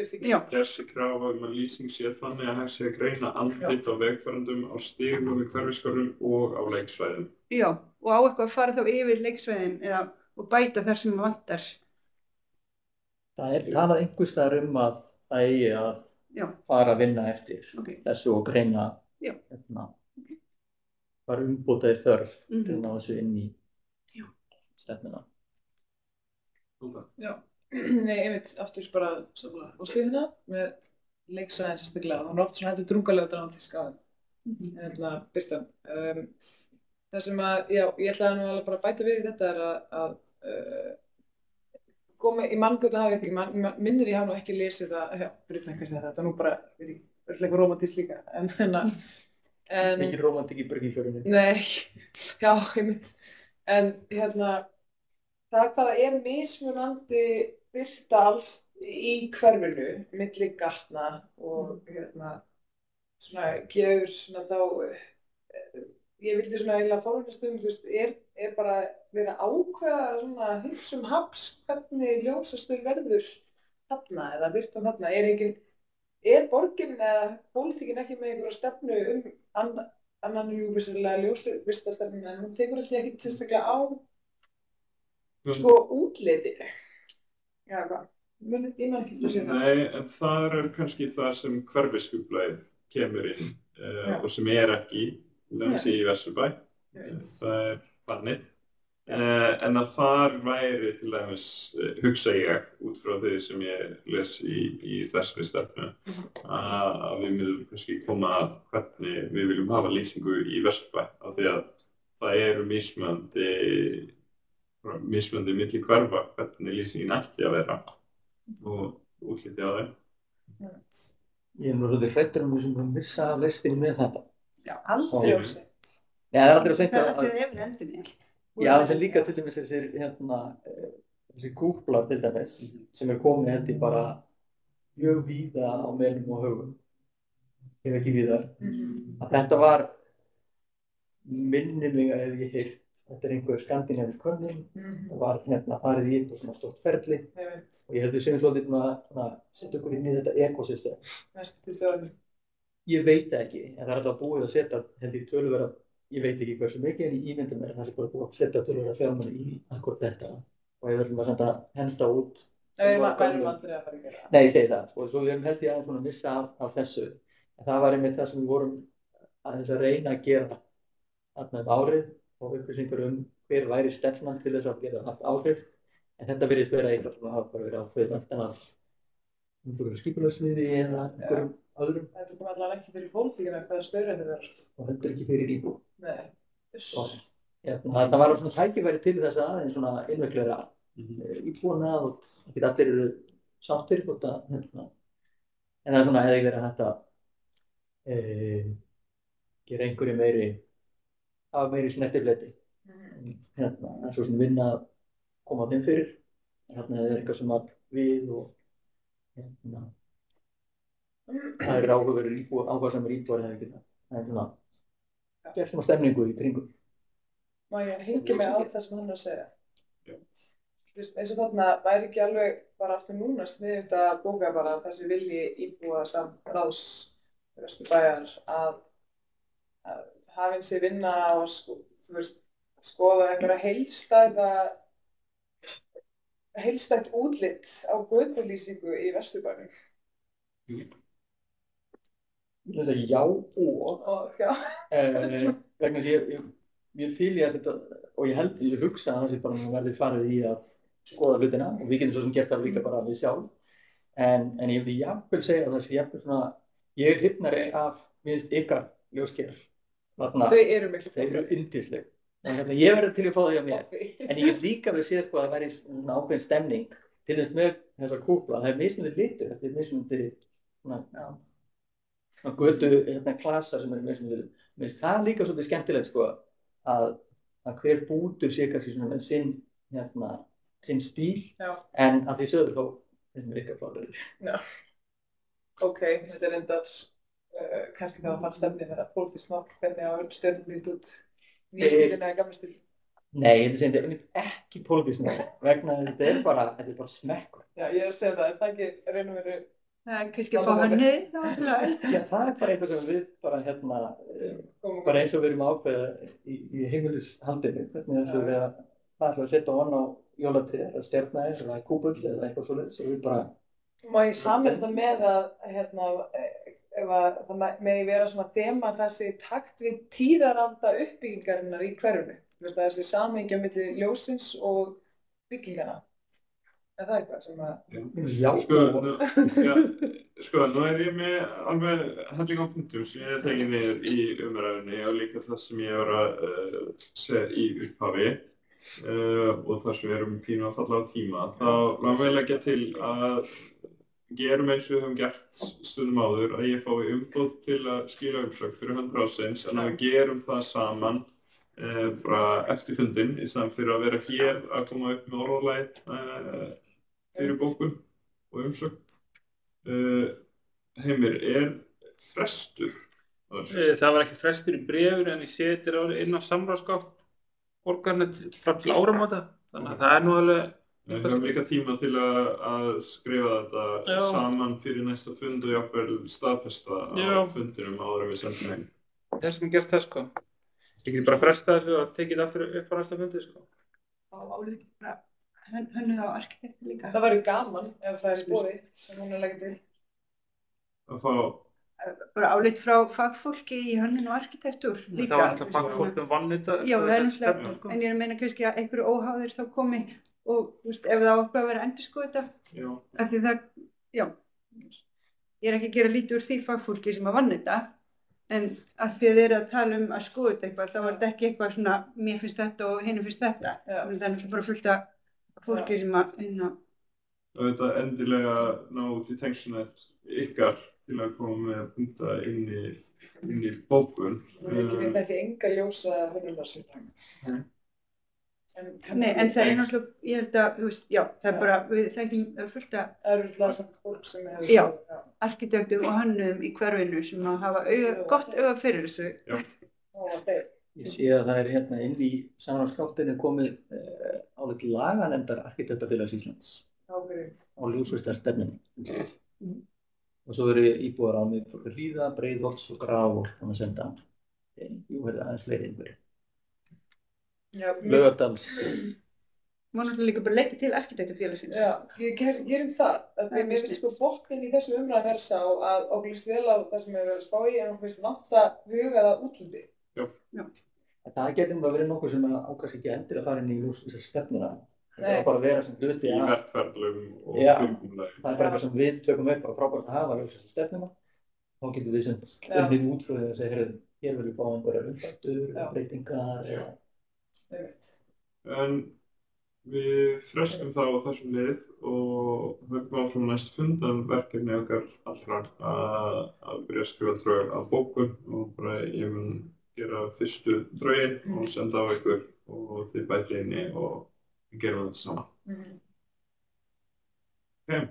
Þessi krafa að lýsing sé þannig að hægt sé að greina andlit á vegfarendum á stígum í hverfiskörum og á leiksvæðum. Já, og á eitthvað að fara þá yfir leiksvæðin og bæta þar sem vantar. Það talað einhvers staðar að það eigi að fara að vinna eftir þessu og greina. var umbótaðir þörf til að ná þessu inn í stefnuna. Já, nei, einmitt, aftur bara á stíðina með leiksvæðin sérstaklega. Það var oft svona heldur drungalega dramatísk á birtan. Það sem ég ætlaði nú alveg bara að bæta við í þetta að koma í manngötu hafi ekki, minnir ég hafa nú ekki lesið það, Birna ekki að segja þetta, nú bara, veit ég, eitthvað romantist líka, en Mikið rómantík í Byrgifjörunni. Nei, já, einmitt, en það hvað mismunandi birta alls í hverfinu, milli gatna og svona gefur svona þá, ég vildi svona eiginlega forvinnast þú veist, bara verið að ákveða svona hugsa haps hvernig ljósastur verður þarna eða birtan þarna, borgin eða pólitíkin ekki með einhverja stefnu annan vissulega ljósvistastefnu en hún tekur alltaf ekki sérstaklega á útlitinu. Já, hvað? Ég man ekki þessu. Nei, en það kannski það sem hverfisskipulagið kemur inn og sem ekki í Vesturbæ. Það bannið. En að þar væri til dæmis, hugsa ég út frá því sem ég les í þessari stefnu, að við viljum kannski koma að hvernig við viljum hafa lýsingu í Vesturbæ, af því að það mismunandi milli hverfa hvernig lýsingin ætti að vera og útliti á þeim. Ég nú svolítið hræddur við sem missa af lestinni með þetta. Já, aldrei of seint. Já, það aldrei of seint. Það hefur endurnýtt. Já, sem líka til dæmis þessi kúplar til dæmis, sem komið held ég bara mjög víða á meðlum og höfum, ef ekki víðar. Að þetta var, minnir mig að hef ég heyrt, þetta einhver skandinavísk könnun, það var farið í eitthvað svona stórt ferli og ég held við segjum svolítið að setja okkur inn í þetta ekosystem. Næstu 20 árum. Ég veit ekki, en það alltaf búið að setja, held ég töluverða, ég veit ekki hversu mikið en ég ímynda mér en það bara búið að setja töluverða fjármuni í akkurat þetta og ég ætlum að henda út. Við erum aldrei að fara að gera það. Nei, ég segi það, og svo við erum held ég aðeins svona að missa af þessu. En það var einmitt það sem við vorum aðeins að reyna að gera þarna árið og upplýsingar hver væri stefnan til þess að gera haft áhrif. En þetta virðist vera eitthvað sem hafa bara verið ákveðið vantanlega einhverju skipulagssviði eða einhverjum öðrum. Þetta kom allavega ekki fyrir pólitíkina hvaða staurinn þetta var. Og heldur ekki fyrir íbúð. Nei. Það var svona tækifæri til þess að aðeins svona innveiklegra íbúana og ekki allir eru sáttir en það er svona hefði verið að þetta gera einhverju hafa meiri snettifleti en svo sem vinna að koma þeim fyrir en eitthvað sem að við og það áhugasamir íbúar hefði getað það svona gerð svona stemningu í kringum. Má ég hengja mig á það sem hann að segja? Eins og þarna væri ekki alveg bara aftur núna sniðugt að bóka bara þessi vilji íbúa samráðs Vesturbæjar að hafa eins og vinna og skoða einhverja heildstætt útlit á götulýsingu í Vesturbænum. Ég vil segja já og vegna þess að ég til í að setja og ég hugsa að það sé bara verði farið í að skoða hlutina og við getum svo sem gert það líka bara við sjálf en ég vil jafnvel segja að það sé jafnvel svona ég hrifnari af ykkar ljóskerar þau eru miklu þau eru yndisleg ég verði til að fá það hjá mér en ég get líka við séð að það væri svona ákveðin stemning til þess með þessar kúpla það mismunandi litur þetta mismunandi svona götu klasar sem eru mismunandi minnst það líka svolítið skemmtilegt að hver bútur sé kannski svona með sinn stíl en að því sögðu þá finnst mér ykkar frálegur. Já, ok, þetta reyndar kannski það að fara stefni þegar pólitískt nokk hvernig að stjórnum lítið út nýja stílinn eða gamla stíl. Nei, þetta er ekki pólitískt nokk vegna þetta er bara smekkur. Já, ég að segja það, ef það ekki raun og veru það er kannski að fá hönnuði Já, það er bara eitthvað sem við bara bara eins og við erum ákveða í heimilishaldinu hvernig þess að við ætlum að setja ofan á jólatréð eða stjarna eða kúpull eða eitthvað svoleiðis og við bara Má ég samið þetta með að ef að það megi vera svona þema það sé í takt við tíðaranda uppbyggingarinnar í hverfinu. Þú veist, það sé samhengja milli ljósins og byggingana. Er það eitthvað sem að... Já. Sko, nú er ég með alveg helling á punktum sem ég hef tekið niður í umræðunni og líka það sem ég var að segja í upphafi og þar sem við erum pínu að falla á tíma. Þá langar við að leggja til að gerum eins og við höfum gert stundum áður að ég fái umboð til að skila umslag fyrir 100 ásins en að við gerum það saman bara eftir fundinn í staðan fyrir að vera hér að koma upp með orðalagi fyrir bókun og umsögn. Heimir, er frestur? Það var ekki frestur í bréfinu en ég sé þetta inn á samráðsgátt borgarnet fram til áramóta. Þannig að það er nú alveg... Við höfum líka tíma til að skrifa þetta saman fyrir næsta fund og jafnvel staðfesta á fundinum áður en við sendum heim. Þess vegna gert það, sko. Ég geti bara frestað þessu og tekið það aftur upp á næsta fundi, sko. Og álíka hönnuð á arkitekti líka. Það væri gaman ef það er í boði sem hún er leggjað til. Að fá... Bara álit frá fagfólki í hönnun og arkitektúr líka. Það var alltaf fagfólk vann þetta. Já, það er náttúrulega, en ég er að meina kannski að einhverju óháðir þá komi og þú veist, ef það á eitthvað að vera endurskoða þetta. Já. Af því það, já, ég er ekki að gera lítið úr því fagfólki sem að vann þetta. En að því að þið eru að tala að skoða þetta eitthvað, þá var þetta ekki eitthvað svona, mér finnst þetta og hinum finnst þetta. Það er náttúrulega bara fullt af fólki sem að, Þetta endilega ná út í tengslunett ykkar til að koma með punta inn í bókun. Við ekki enga ljósa hönnunarsvipar. Nei, en það er náttúrulega, ég held að, þú veist, já, það er bara, við þekkjum, það er fullt af... Það eru alltaf samt fólk sem hefur... Já, arkitektum og hönnuðum í hverfinu sem að hafa gott auga fyrir þessu. Já. Ég sé að það er hérna inn í samráðsgáttinni komið álit laganefndar Arkitektafélags Íslands á ljósvistarstefnunni. Og svo eru íbúar á mig fyrir Hlíða, Breiðholts og Grafarvogs að senda jú, aðeins fleiri einhverju. Laugardals. Má náttúrulega líka bara leita til arkitektafélagsins. Já, gerum það. Mér finnst sko botninn í þessu umræðu verið sá að okkur líst vel á það sem við verðum að spá í en okkur finnst vanta hugað að útliti. Já. Það getur bara verið nokkuð sem ákvæmst ekki endur að fara inn í þessar stefnuna. Það er bara að vera sem hluti í verkferlum og fyrirkomulagi. Það er bara eitthvað sem við tökum upp og frábært að hafa þessar stefnuna. Þá getum við sem unnið út frá því að segja, hér verðum við fá einhverjar umbætur, breytingar En við freskum þá á þessum lið og höfum áfram næstu fund en verkefni okkar allra að byrja að skrifa drög af bókun og bara ég mun gera fyrstu drögin og senda á ykkur og þið bæti inni og við gerum þetta saman. Okay.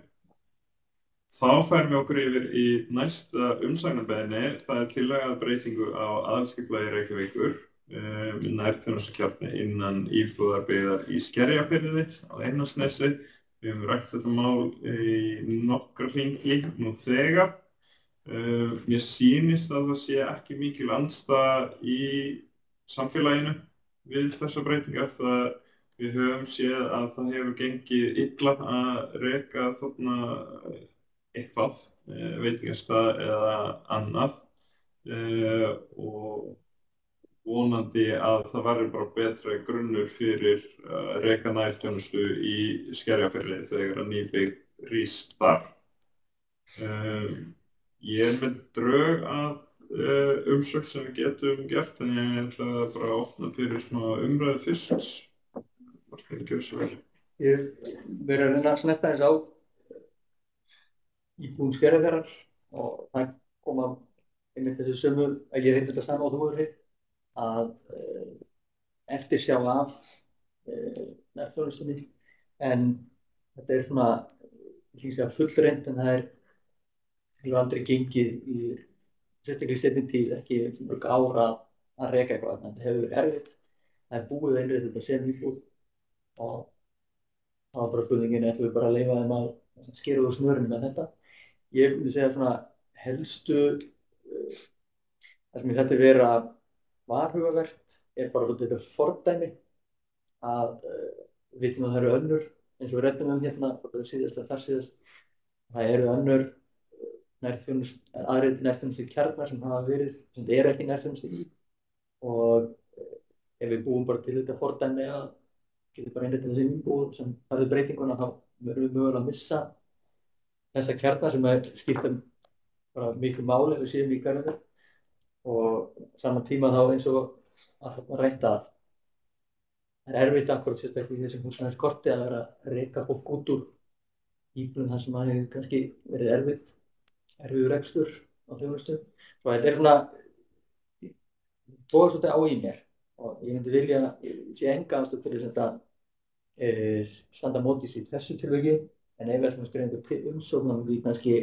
Þá færum við okkur yfir í næsta umsagnarbeiðni. Það er tillaga breytingu á aðalskipulagi Reykjavíkur með nærþjónustukjarni innan íbúðarbyggðar í Skerjafirði á Einarsnesi. Við höfum rætt þetta mál í nokkra hringi nú þegar. Mér sýnist að það sé ekki mikil andstaða í samfélaginu við þessar breytingar. Við höfum séð að það hefur gengið illa að reka þarna eitthvað, veitingastað eða annað og vonandi að það verður bara betra grunnur fyrir að reka nærþjónustu í Skerjafirði þegar að nýbyggð rís þar. Ég er með drög að umsögn sem við getum gert en ég ætla bara að opna fyrir smá umræðu fyrst. Ég verður að reyna að snerta þess á íbúum Skerjafjarðar og það koma einmitt þessu sömu að ég heitir þetta sama á þú hefur heitt að eftirsjá af nærþjónustunni en þetta er svona fullreynt en það er aldrei gengið í sérstaklega í seinni tíð ekki mörg ár að reka eitthvað en þetta hefur verið erfitt það er búið einrið þetta sem íbúð og það var bara spurningin ætlum við bara að leyfa þeim að skera úr snörunum með þetta ég myndi segja svona helstu það sem ég þetta vera varhugavert er bara þetta fordæmi að við vitum að það eru önnur eins og við ræddum hérna síðast eða þar síðast það eru önnur aðrir nærþjónustu kjarnar sem hafa verið, sem eru ekki nærþjónustu í. Og ef við búum bara til þetta fordæmi að getum bara einrætt þessi íbúð sem farið breytinguna, þá verðum við mögulega að missa þessa kjarnar sem skipta bara miklu máli ef við séum í garðinum. Og saman tíma þá eins og að rætta að það erfitt akkúrat sérstaklega í þessum húsnæðiskorti að vera að reka fólk út úr íbúðum þar sem hefur kannski verið erfiður rekstur á þjónustu. Svo þetta svona tókar svolítið á í mér og ég myndi vilja, ég sé enga aðstöðu til þess að standa á móti í þessu tilviki, en ef við ætlum að skrifa einhver umsókn við kannski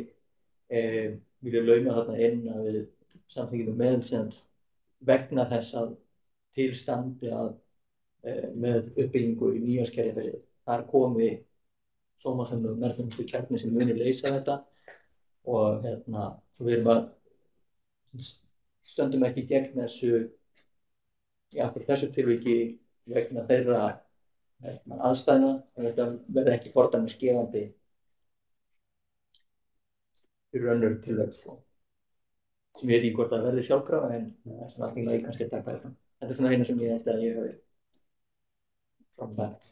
vilja lauma þarna inn að við samþykkjum með vegna þess að til standi að með uppbyggingu í nýja Skerjafirði þar komi sómasamlegu nærþjónustu kjarni sem muni leysa þetta og svo við erum að stöndum ekki gegn þessu þessu tilviki vegna þeirra aðstæðna og þetta verði ekki fordæmisgefandi fyrir önnur tilvik sem ég veit ekki hvort það verði sjálfkrafa en það er svona alþingilega kannski að taka þetta. Þetta er svona eina sem ég held að ég hafi framfært.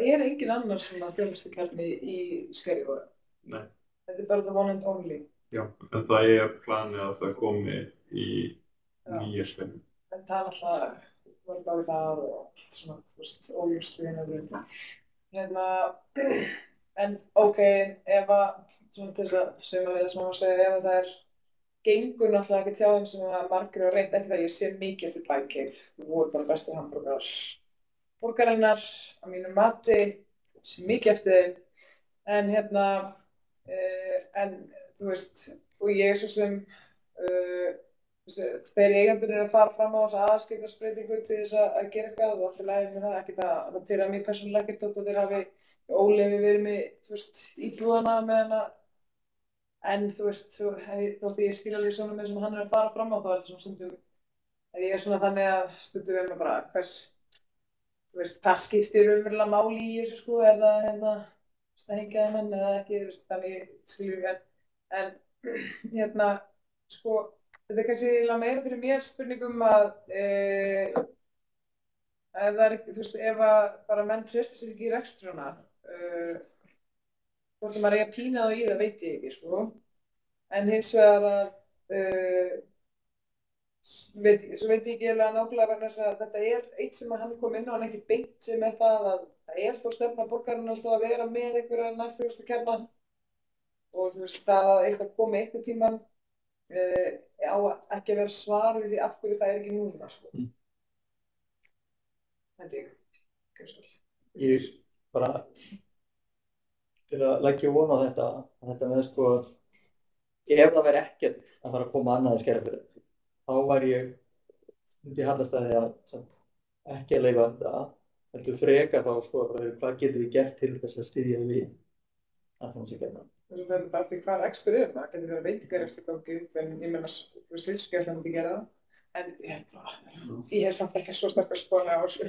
Er engin annar svona þjónustukjarni í Skerjafirði? Nei. Þetta er bara the one and only? Já, en það er planið að það komi í nýja Skerjafirði. En það er alltaf var bara það og allt svona, þú veist, óljóst við en ok, ef að svona til þess að suma við það sem maður segja, ef það gengur náttúrulega ekki hjá þeim sem að margir og reynt ekki það ég sé mikið eftir Bikeif, það voru bara bestu hamborgarar borgarinnar á mínu mati, sé mikið eftir þeim, en þú veist, og ég svo sem þeir eigendur að fara fram á þessa aðskipulagsbreytingu til þess að gera eitthvað og alltaf lægir með það, ekki það til að mér persónulega ekkert þótt að þeir hafi óleyfi verið með, þú veist, íbúðana með hana, en þú veist, þótt ég skil alveg svona með sem hann að fara fram á þá þetta svona stundum, en ég svona þannig að stundum með bara þú veist, hvað skiptir raunverulega máli í þessu sko, eða hengja þennan eða ekki, þú veist, þannig skiljum við en sko, þetta kannski meira fyrir mér spurningum að það ekki, þú veist, ef að bara menn treysta sér ekki í rekstruna hvort maður eigi að pína þá í það veit ég ekki, sko en hins vegar að svo veit ég ekki nákvæmlega vegna þess að þetta eitt sem að hann kom inn á en ekki beint sem það að það þó stefna borgarinn alltaf að vera með einhverja nærþjónustukerna og þú veist, það eitthvað komi einhvern tímann á ekki að vera svar við því af hverju það ekki núna, sko. Ég bara til að leggja von á þetta með sko ef það væri ekkert að fara að koma annað í Skerjafirði þá væri myndi ég hallast að því að ekki að leyfa þetta heldur freka þá sko hvað getum við gert til þess að styðja við að það sé gerna. Það verður bara því hvað rekstur það getur verið veitingarekstur gangi upp en ég meina Heilsugæslan myndi gera það en ég hef samt ekki svo sterkar skoðanir á þessu.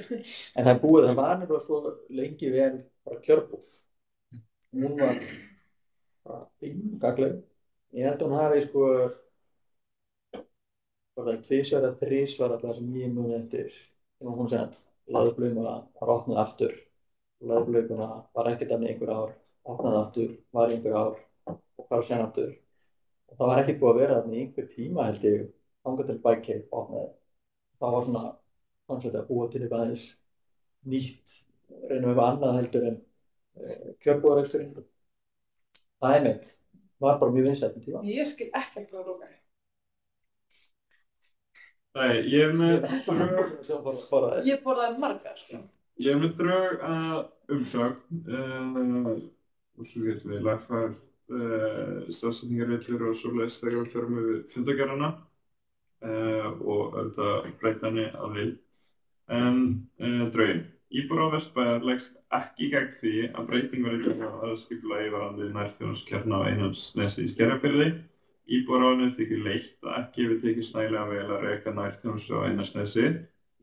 En það var nefnilega svo lengi vel bara kjörbúð. Hún var bara gagleg. Ég held að hún hafi sko bara 2 eða 3 alltaf sem ég muni eftir þegar hún sett laðublöðuna var opnað aftur laðublöðuna var ekkert annað einhver ár opnað aftur, var einhver ár og hvað sen aftur og það var ekkert búið að vera þarna í einhver tíma held ég þangað til Bikeif opnaði það var svona koncept að búa til eitthvað aðeins nýtt reynum eitthvað annað heldur en kjörbúðareksturinn það mitt var bara mjög vinsæll tíma. Ég skil ekki hvað það lókar. Nei, ég er með drög Ég borðaði margar. Ég er með drög að umsögn og svo getum við lagfært stafsetningarvillur og svoleiðis þegar við förum við fundagerðina og auðvitað breyta henni að vil. En drögin. Íbúar á Vesturbæjar leggst ekki gegn því að breyting verði gerð á aðskipulagi varðandi nærþjónustukjarna á Einarsnesi í Skerjafirði. Íbúaráðinu þykir leitt að ekki hefur tekist nægilega vel að reka nærþjónustu á Einarsnesi.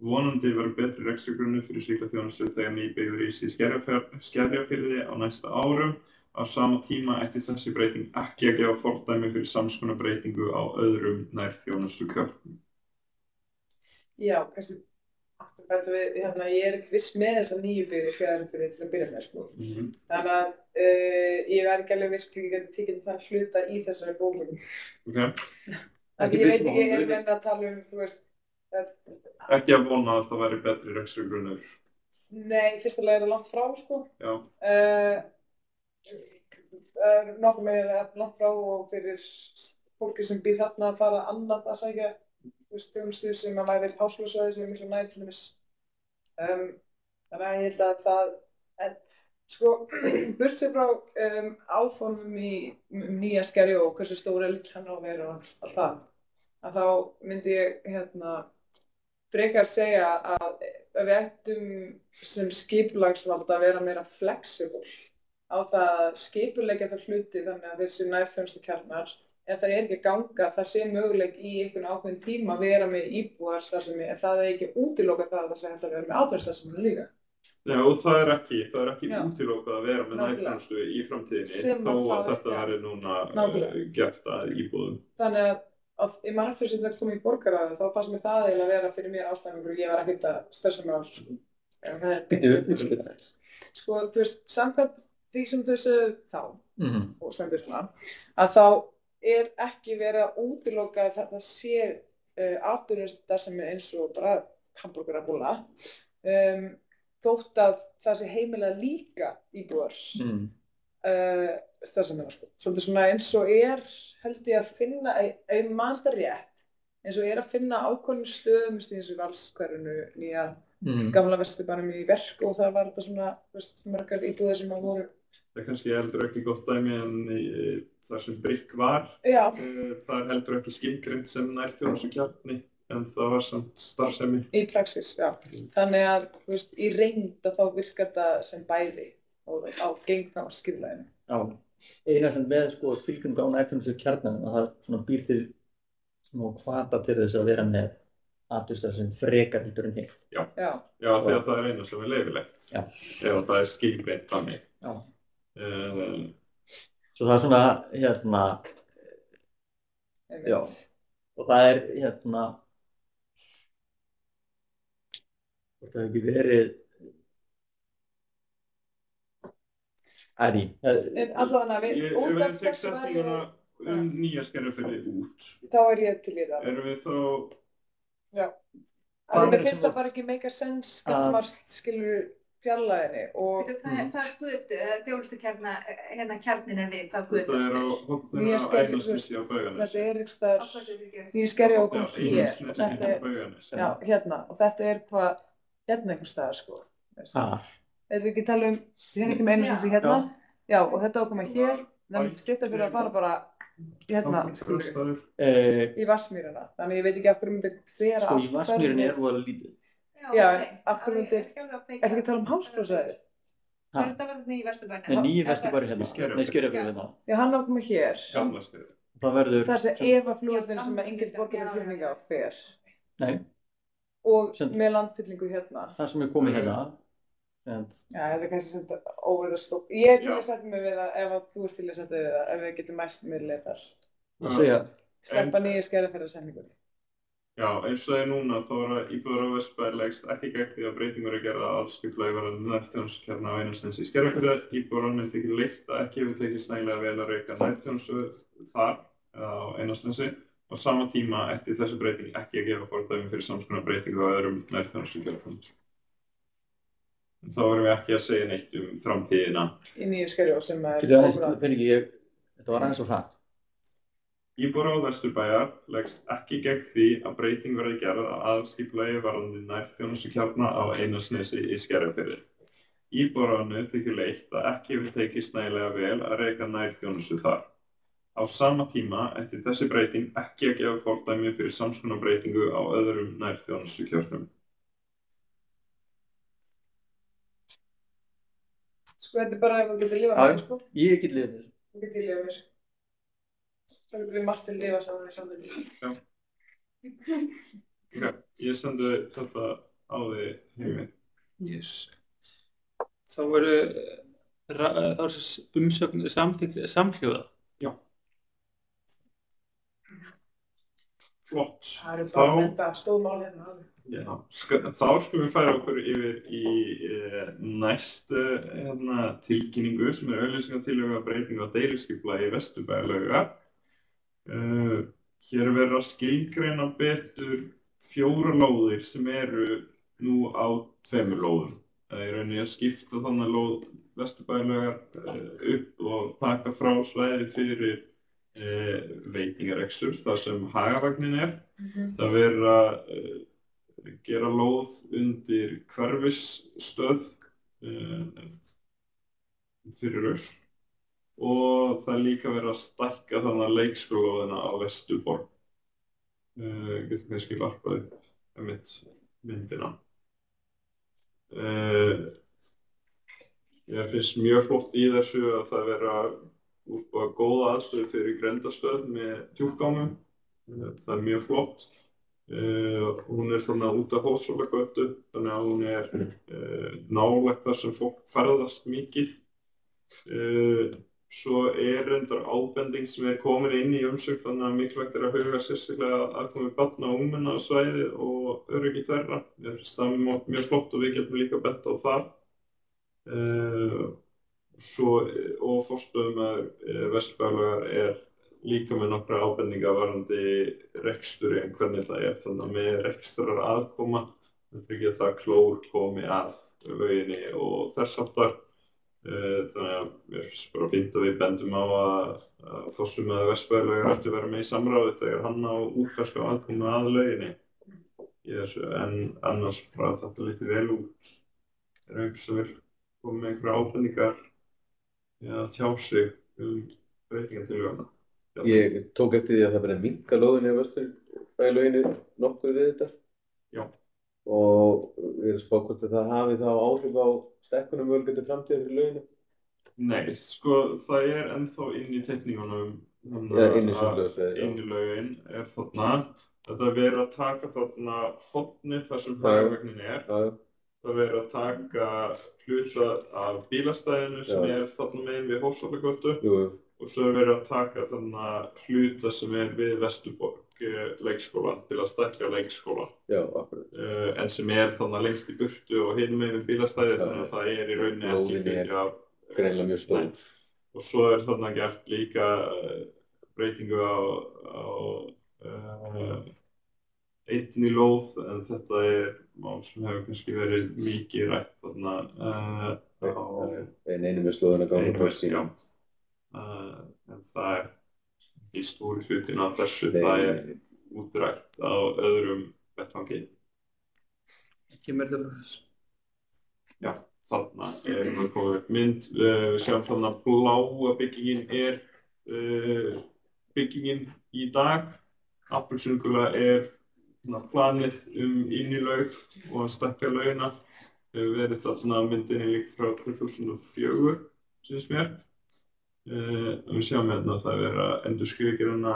Vonandi verður betri rekstrargrunni fyrir slíka þjónustu þegar nýbyggður ís í Skerjafirði á næsta árum Á sama tíma ætti þessi breyting ekki að gefa fordæmi fyrir samskonar breytingu á öðrum nærþjónustukjörnum. Já, kannski aftur bæta við, ég er ekki viss með þessa nýju byggði Skeiðarárfirði til að byrja með, sko. Þannig að ég var ekki alveg viss hvernig ég gæti tekið þann hluta í þessari bókunum. Ok. Ég veit ekki, ég er meina að tala þú veist... Ekki að vona að það væri betri rekstrargrunnur. Nei, fyrsta lega er það langt frá, sko. Já. Nokkuð með langt frá og fyrir fólki sem býr þarna að fara annað að sækja þjónustu sem að væri háskólasvæði sem er miklu nær til dæmis. Þannig að ég held að það, sko, burtséð frá áformum nýja Skerjó og hversu stóra líkt hann á að vera og allt það, að þá myndi ég frekar segja að við ættum sem skipulagsvald að vera meira flexible á það að skipuleggja það hluti þannig að þeir séu nærþjónustukjarnar. Ef það er ekki að ganga, það sé möguleik í einhvern ákveðin tíma að vera með íbúðarstarfsemi, en það er ekki útilokað það að það sé hægt að vera með atvinnustarfsemi líka. Já, og það er ekki útilokað að vera með nærþjónustu í framtíðinni, þó að þetta verði núna gert að íbúðum. Þannig að ég maður eftir að koma í borgaraði, þá fannst mér það eiginlega að vera fyrir mér ástæðingur og ég var ekkert að stressa mig á þessu. Sko, þú veist, samkvæmt því sem þau sögðu þá, og stendur svona, að þá er ekki verið að útiloka að það sé atvinnustarfsemi eins og bara hamborgarabúlla, þótt að það sé heimilað líka íbúðar starfsemina, sko. Svolítið svona eins og held ég að finna, ef maður það rétt, eins og að finna ákveðnum stöðum eins og Valskverinu, nýja gamla Vesturbænum í Verk og það var þetta svona, margar íbúðir sem að voru. Það er kannski heldur ekki gott dæmi en þar sem Brygg var, það er heldur ekki skilgreint sem nærþjónustukjarni, en það var samt starfsemi. Í praxis, já. Þannig að, í reynd að þá virkar það sem bæði og á gegn skipulaginu. Já, eina sem með skilgreind á nærþjónustukjarnanum að það svona býr til hvata til þess að vera með atvinnustarfsemi sem frekar heldur en hitt. Já, því að það er eina sem er leyfilegt. Já. Ef það er skilgreint þannig. Já. Svo það er svona, já, og það er, hvort það hefur ekki verið, allavega við, út af þess setninguna nýja Skerjafirði út. Þá er ég til í það. Erum við þá... Já. Það finnst það bara ekki make a sense gammast, skilur fjarlæðinni og... Hvað götu, kjarnin er við, hvað götu? Þetta er á hóttinu á Einarsnesi á Bauganes. Þetta er ykkur staðar, nýja Skerjó og kom hér. Einarsnesi á Bauganes. Já, og þetta er hvað, ykkur staðar, sko. Þetta er ekki að tala við ekki með Einarsnesi hérna. Já, og þetta ákoma hér, nefnir skipta fyrir að fara bara skilur í Vatnsmýrina. Þannig ég veit ekki af hverju myndi þrera allt. Í Vatnsmýrinni er voru lítið. Já, af hverju myndi, ekki að tala háskólasvæðið? Þetta var nýji Vesturbæri. Nei, nýji Vesturbæri hérna. Nei, Skerjafirði hérna. Já, hann ákoma hér. Gamla Skerjafirði. Það verður... Það er þessi Eva-flugvöllin sem enginn borgarflugninga fer. Nei. Og með landfyllingu hérna. Það sem er komið hérna. Já, þetta er kannski sem óverða skóp. Ég er til að setja mig við það ef þú ert til að setja við það, ef við getum mæst miðlið þar. Sleppa nýja Skerjafjarðarsamningunni. Já, eins og það er núna, þá er að íbúðar á Vesturbæ leggst ekki gegn því að breytingur er gerð að aðskipulagi varðandi nærþjónustukjarna á Einarsnesi í Skerjafirði. Íbúðaránum þykir leitt að ekki hefur tekist nægilega vel að reka nærþjónustu þar eða á Einarsnesi. Á sama tíma ætti þessi breyting ekki að gefa fordæmi fyrir samskonar breytingu á öðrum nærþjónustukjarnum. Þá erum við ekki að segja neitt framtíðina. Í nýju Skerjó sem er... Þetta var aðeins og hratt. Íbúar á Vesturbæjar leggst ekki gegn því að breyting verði gerð að aðalskipulagi varðandi nærþjónustukjarna á Einarsnesi í Skerjafirði. Íbúaránum þykir leitt að ekki hefur tekist nægilega vel að reka nærþjónustu þar. Á sama tíma ætti þessi breyting ekki að gefa fordæmi fyrir samskonar breytingu á öðrum nærþjónustukjörnum. Sko, þetta er bara ef þú getur lifað með, sko. Ég get lifað með þessu. Þú getur lifað með þessu. Það getur við Martin lifað saman í samvinni. Já. Ok, ég sendi þetta á því heimi. Yes. Þá verður þá er umsögn samþykkt samhljóða. Já. Flott. Það eru bara þetta stóðmál hérna. Já, þá skulum við færa okkur yfir í næstu tilkynningu sem auglýsingatillögu breytingu á deiliskipulagi Vesturbæjarlaugar. Hér er verið að skilgreina betur 4 lóðir sem eru nú á 2 lóðum. Það er rauninni að skipta þannig lóð Vesturbæjarlaugar upp og taka frá svæði fyrir veitingarekstur þar sem Hagavagnin er. Það verður að gera lóð undir hverfisstöð fyrir Austur og það er líka verið að stækka þannig leikskólalóðina á Vesturborg. Getur kannski varpað upp myndina. Ég finnst mjög flott í þessu að það vera útbúa góða aðstöðu fyrir grendastöð með djúpgámum. Það er mjög flott. Hún er svona út af Hósvallagötu, þannig að hún er nálægt þar sem fólk ferðast mikið. Svo er reyndar ábending sem er komin inn í umsögn, þannig að mikilvægt er að huga sérstaklega aðkomu barna og ungmenna á svæðið og öryggi þeirra. Mér finnst það mjög flott og við getum líka bent á það. Og forstöðumaður Vesturbæjarlaugar er líka með nokkra ábendinga varðandi rekstur en hvernig það er, þannig að með rekstrar aðkoma tryggja það að klór komi að lauginni og þess háttar. Þannig að mér finnst bara fínt að við bendum á að forstöðumaður Vesturbæjarlaugar ætti að vera með í samráði þegar hann á útfærslu og aðkomu að lauginni í þessu, en annars bara þetta lítið vel út. Er einhver sem vil koma með einhverja ábendingar eða tjá sig breytingatillöguna? Ég tók eftir því að það verið að minnka lóðinni á Vesturbæjarlauginni nokkuð við þetta. Já. Og við erum spáð hvort að það hafi þá áhrif á stækkunarmöguleika til framtíðar fyrir laugina? Nei, sko það er ennþá inn í teikningunum. Inn í sundlaugarsvæðið. Inn í laugin er þarna. Þetta er verið að taka þarna hornið þar sem Hagavagnin er. Það er verið að taka hluta af bílastæðinu sem er þarna megin við Hósvallagötu. Og svo er verið að taka þarna hluta sem er við Vesturborg leikskólan til að stækka leikskólan. Já, akkurat. En sem er þannig lengst í burtu og hinum megin við bílastæði, þannig að það er í rauninni ekki hluti af. Greinilega mjög stór. Og svo er þarna gert líka breytingu á einni lóð, en þetta er mál sem hefur kannski verið mikið rætt þarna einu með slóðina gáðum hossi. Já. En það er í stóri hlutin af þessu, það er útrætt á öðrum vettvangi. Kemur þetta? Já, þarna er komið mynd. Við sjáum þarna bláa byggingin er byggingin í dag. Appelsínugula er planið inn í laug og að stækka laugina. Hefur verið þarna myndinni líka frá 2004, syns mér. Við sjáum hérna að það er verið að endurskilgreina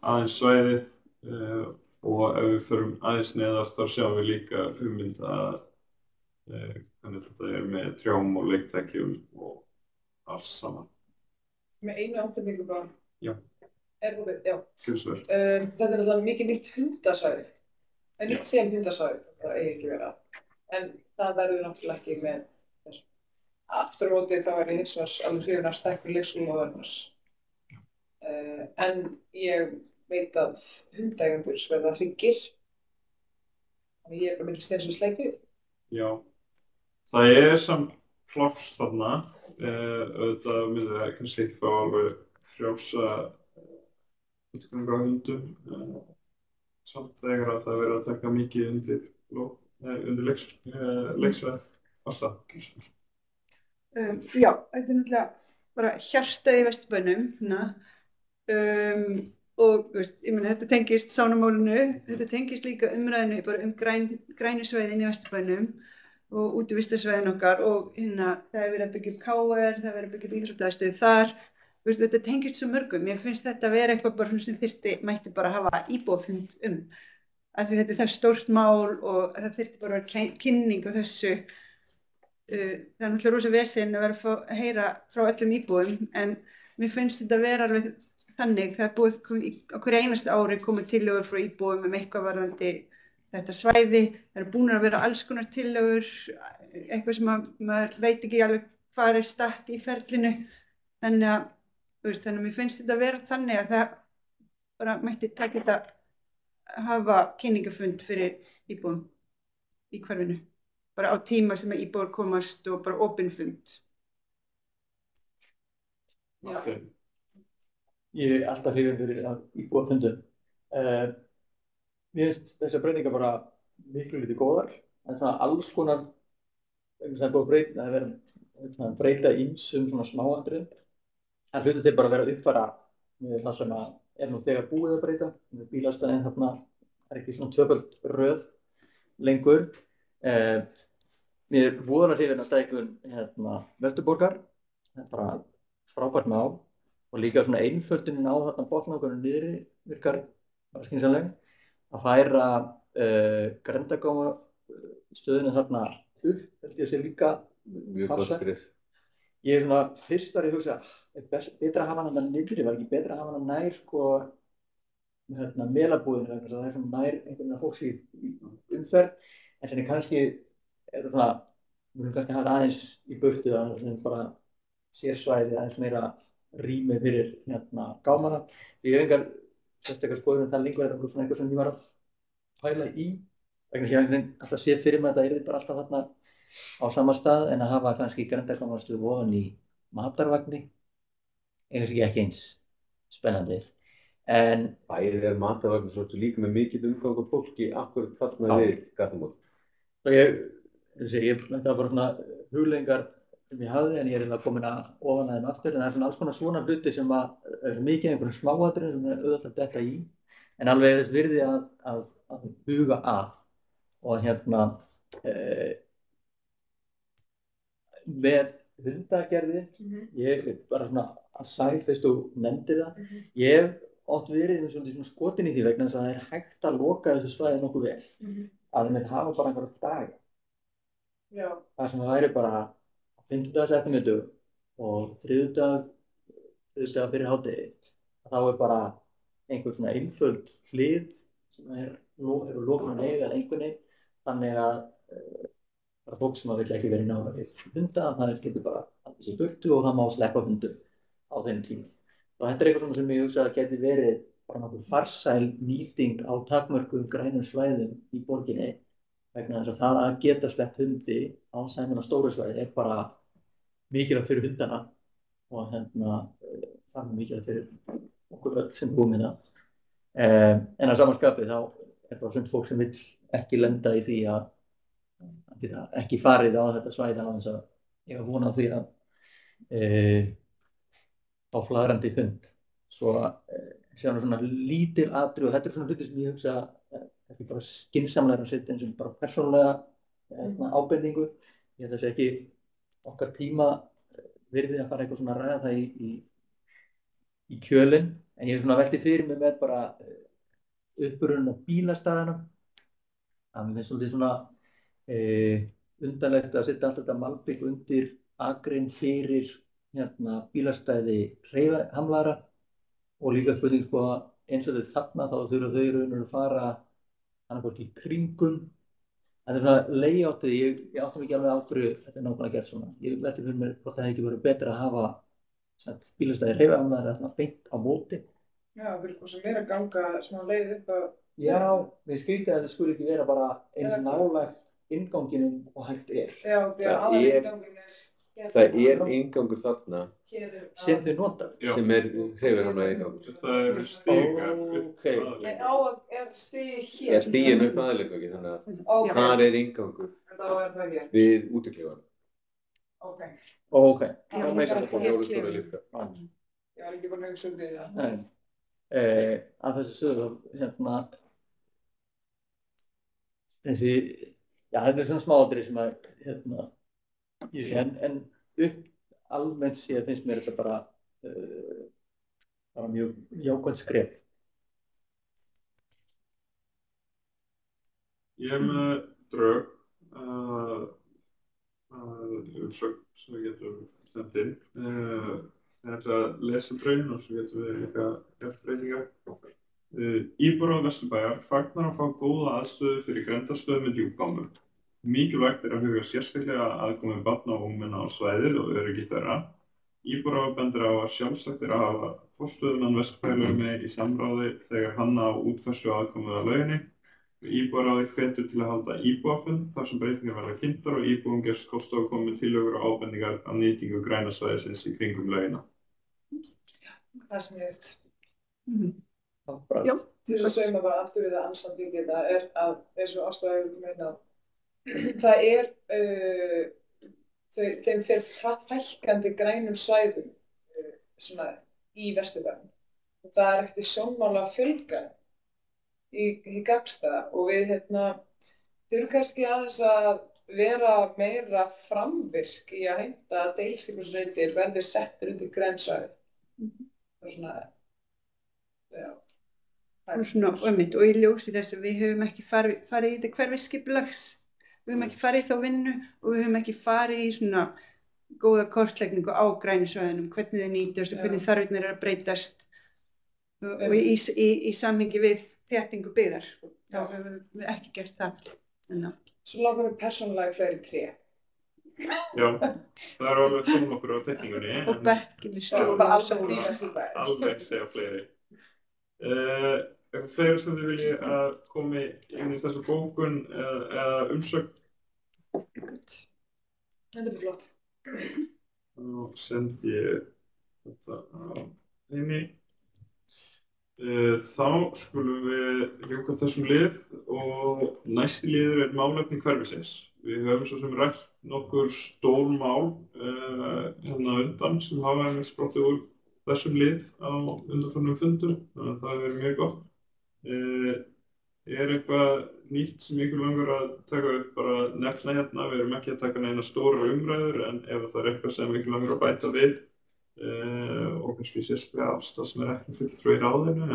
aðeins svæðið og ef við förum aðeins neðar þá sjáum við líka hugmynd að hvernig þetta er með trjám og leiktækjum og alls saman. Með einu ábendingu bara. Já. Er það við? Já. Kjölsverð. Þetta er alltaf mikið nýtt hundasvæði. En nýtt sem hundasvæði, það eigi ekki vera. En það verður náttúrulega ekki með þessu. Aftur á móti þá er ég hins vegar alveg hrifin af stækkun leikskólaverðar. En ég veit að hundægjendur verða hryggir. Þannig ég er bara myndist eins og sleiku. Já. Það er samt pláss þarna. Auðvitað myndi það kannski ekki fá alveg frjálsa útgöngu á hundum. Samt þegar að það verið að taka mikið undir leiksvæð ástæð. Já, þetta er náttúrulega bara hjartað í Vesturbænum og ég meina þetta tengist sánamálinu, þetta tengist líka umræðinu bara grænu svæðin í Vesturbænum og útivistarsvæðin okkar og það er verið að byggja upp KR, það er verið að byggja upp íþróttaaðstöðu þar. Þetta tengist svo mörgum. Ég finnst þetta vera eitthvað bara sem mætti bara hafa íbúafund af því þetta er það stórt mál og það þyrfti bara að vera kynning á þessu Það er náttúrulega rosa vesen að vera að heyra frá öllum íbúum en mér finnst þetta vera alveg þannig, það er búið á hverju einasta ári komið tillögur frá íbúum eitthvað varðandi þetta svæði, það eru búin að vera alls konar tillögur, eitthvað sem maður veit ekki alveg hvað er statt í ferlinu, þannig að mér finnst þetta vera þannig að það bara mætti taka þetta að hafa kynningafund fyrir íbúum í hverfinu. Bara á tíma sem íbúar komast og bara opinn fund. Já. Ég er alltaf hrifinn fyrir íbúafundum. Mér finnst þessar breytingar bara miklu lítið góðar. Það er svona alls konar, það er búið að breyta, það er verið að breyta ýmsum svona smáatriðum. Það hluti til bara að vera að uppfæra það sem er nú þegar búið að breyta. Bílastæðin þarna er ekki svona tvöföld röð lengur. Mér er voðalega hrifinn að stækkun Vesturborgar, það er bara frábært mál og líka svona einföldunin á þarna botnlangunum niðri virkar bara skynsamleg. Að færa grenndargámastöðinu þarna upp, held ég að sé líka Mjög gott skref. Ég er svona fyrst var ég að hugsa, betra að hafa hana niðri, var ekki betra að hafa hana nær sko melabúðinu vegna þess að það er svona nær einhvern veginn fólks í umferð, en þannig kannski er það svona, við viljum kannski hafa aðeins í burtu að það er bara sérsvæði aðeins meira rými fyrir gámana. Ég hef engar sérstakar skoðun það lengur er svona eitthvað sem ég var að pæla í vegna þess að ég alltaf sé fyrir mig að það yrði bara alltaf þarna á sama stað en að hafa kannski grenndargámastöð ofan í matarvagni einhvers ekki eins spennandi. En bæði er matarvagn svo líka með mikið umgang af fólki akkurat þarna við gatnamót. Ég þetta var bara svona hugleiðingar sem ég hafði en ég er eiginlega komin ofan að þeim aftur en það er svona alls svona hluti sem er mikið einhverjum smáatriðum sem er auðvitað að detta í en alveg þess virði að huga að og með hundagerði ég bara svona að sæfist og nefndi það ég hef oft verið svona skotin í því vegna þess að það er hægt að loka þessu svæði nokkuð vel að þeim hafa bara einhverja daga. Já. Það sem það væri bara 5. eftirmiddag og 3. fyrir hádegi þá er bara einhver svona einföld hlið sem eru lokun og neyð eða einhvern veginn þannig að bara fólk sem vill ekki verið náða við hunda þannig getur bara að þessi burtu og það má sleppa hundum á þeim tíma. Og þetta er eitthvað sem ég hugsa að geti verið bara nokkuð farsæl nýting á takmörkuðum grænum svæðum í borginni vegna þess að það að geta sleppt hundi á sæmuna stóru svæði er bara mikilvægt fyrir hundana og það er mikilvægt fyrir okkur öll sem búum hérna. En að sama skapi þá er bara sumt fólk sem vill ekki lenda í því að geta ekki farið á þetta svæði á þess að ég var vona á því að á flagrandi hund. Svo sé hann svona lítil atriði og þetta er svona hluti sem ég hugsa ekki bara skynsamlega að setja eins og bara persónulega ábendingu. Ég held að það sé ekki okkar tíma virði að fara eitthvað svona að ræða það í kjölinn. En ég hef svona veltið fyrir mig með bara uppurinn á bílastæðunum. Það mér finnst svolítið svona undarlegt að setja allt þetta malbik undir akrein fyrir bílastæði hreyfihamlaðra og líka spurning sko eins og þarna þá þurfa þau raunir að fara annað í kringum. Þetta er svona layoutið, ég átti mig ekki alveg á hverju þetta er nákvæmlega gert svona. Ég velti fyrir mér hvort það hefði ekki verið betra að hafa bílastæði hreyfihamlaðra beint á móti. Já, fyrir eitthvað sem er að ganga smá leið upp að... Já, mér skrítið að þetta skulle ekki vera bara eins nálægt innganginum og hægt er. Já, aðalinngangin er... Það er inngangur þarna sem þau nota sem er hreyfihamlaða inngangur. Það eru stigar upp aðalinn. Er stig hér? Stigin upp aðalinn þannig að þar er inngangur við útiklífan. Ok. Það er meðsagt að fá hjólastól að lyfta. Ég var ekki bara að hugsa því það. Nei. Af þessu sögðu þetta er svona smáatriði sem að en upp almennt séð finnst mér þetta bara mjög jákvætt skref. Ég með drög umsögn sem við getum sendt inn. Það er að lesa draun og svo getum við líka gert breytingar. Íbúar Vesturbæjar fagnar að fá góða aðstöðu fyrir grenndarstöð með djúpgámum. Mikilvægt að huga sérstaklega aðkomu barna og ungmenna á svæðið og öryggi þeirra. Íbúar bendir á að sjálfsagt að hafa forstöðumann Vesturbæjar með í samráði þegar hann á útfærslu aðkomu að lauginni. Íbúaráði hvetur til að halda íbúafund þar sem breytingar verða kynntar og íbúum gefst kost á að koma með tillögur og ábendingar á nýtingu græna svæðisins í kringum laugina. Það er sniðugt. Já. Til þess að sauma bara aftur við að ansandingi þetta er að eins og Ásta hefur komið inn á það er þeim fer hratt fækkandi grænum svæðum svona í Vesturbænum og það er eftir sjónmála að fjölga í gagnstæða og við þurfum kannski aðeins að vera meira framvirk í að heimta að deiliskipulagsreitir verði settur undir græn svæði. Það er svona, já. Og í ljósi þess að við höfum ekki farið í þetta hverfisskipulags, við höfum ekki farið í þá vinnu og við höfum ekki farið í svona góða kortleggingu á grænu svæðunum, hvernig þeir nýtast og hvernig þarfirnar að breytast og í samhengi við þéttingu byggðar. Þá höfum við ekki gert það. Svo langar við persónulega í fleiri tré. Já, það er alveg þónum okkur á tekningunni. Og bekkjum við skjóla og svo. Alveg segja fleiri. Eitthvað fleiri sem þið vilji að komi inn í þessu bókun eða umsögn? Þetta er flott. Þá sendi ég þetta á heimi. Þá skulum við ljúka þessum lið og næsti liður er málefni hverfisins. Við höfum svo sem rætt nokkur stór mál undan sem hafa sprottið úr þessum lið á undanfarnum fundum, þannig að það hefur verið mjög gott. Er eitthvað nýtt sem ykkur langar að taka upp bara nefna hérna? Við erum ekki að taka neina stóra umræður en ef það er eitthvað sem ykkur langar að bæta við og kannski sérstaklega Ásta sem ekki fulltrúi í ráðinu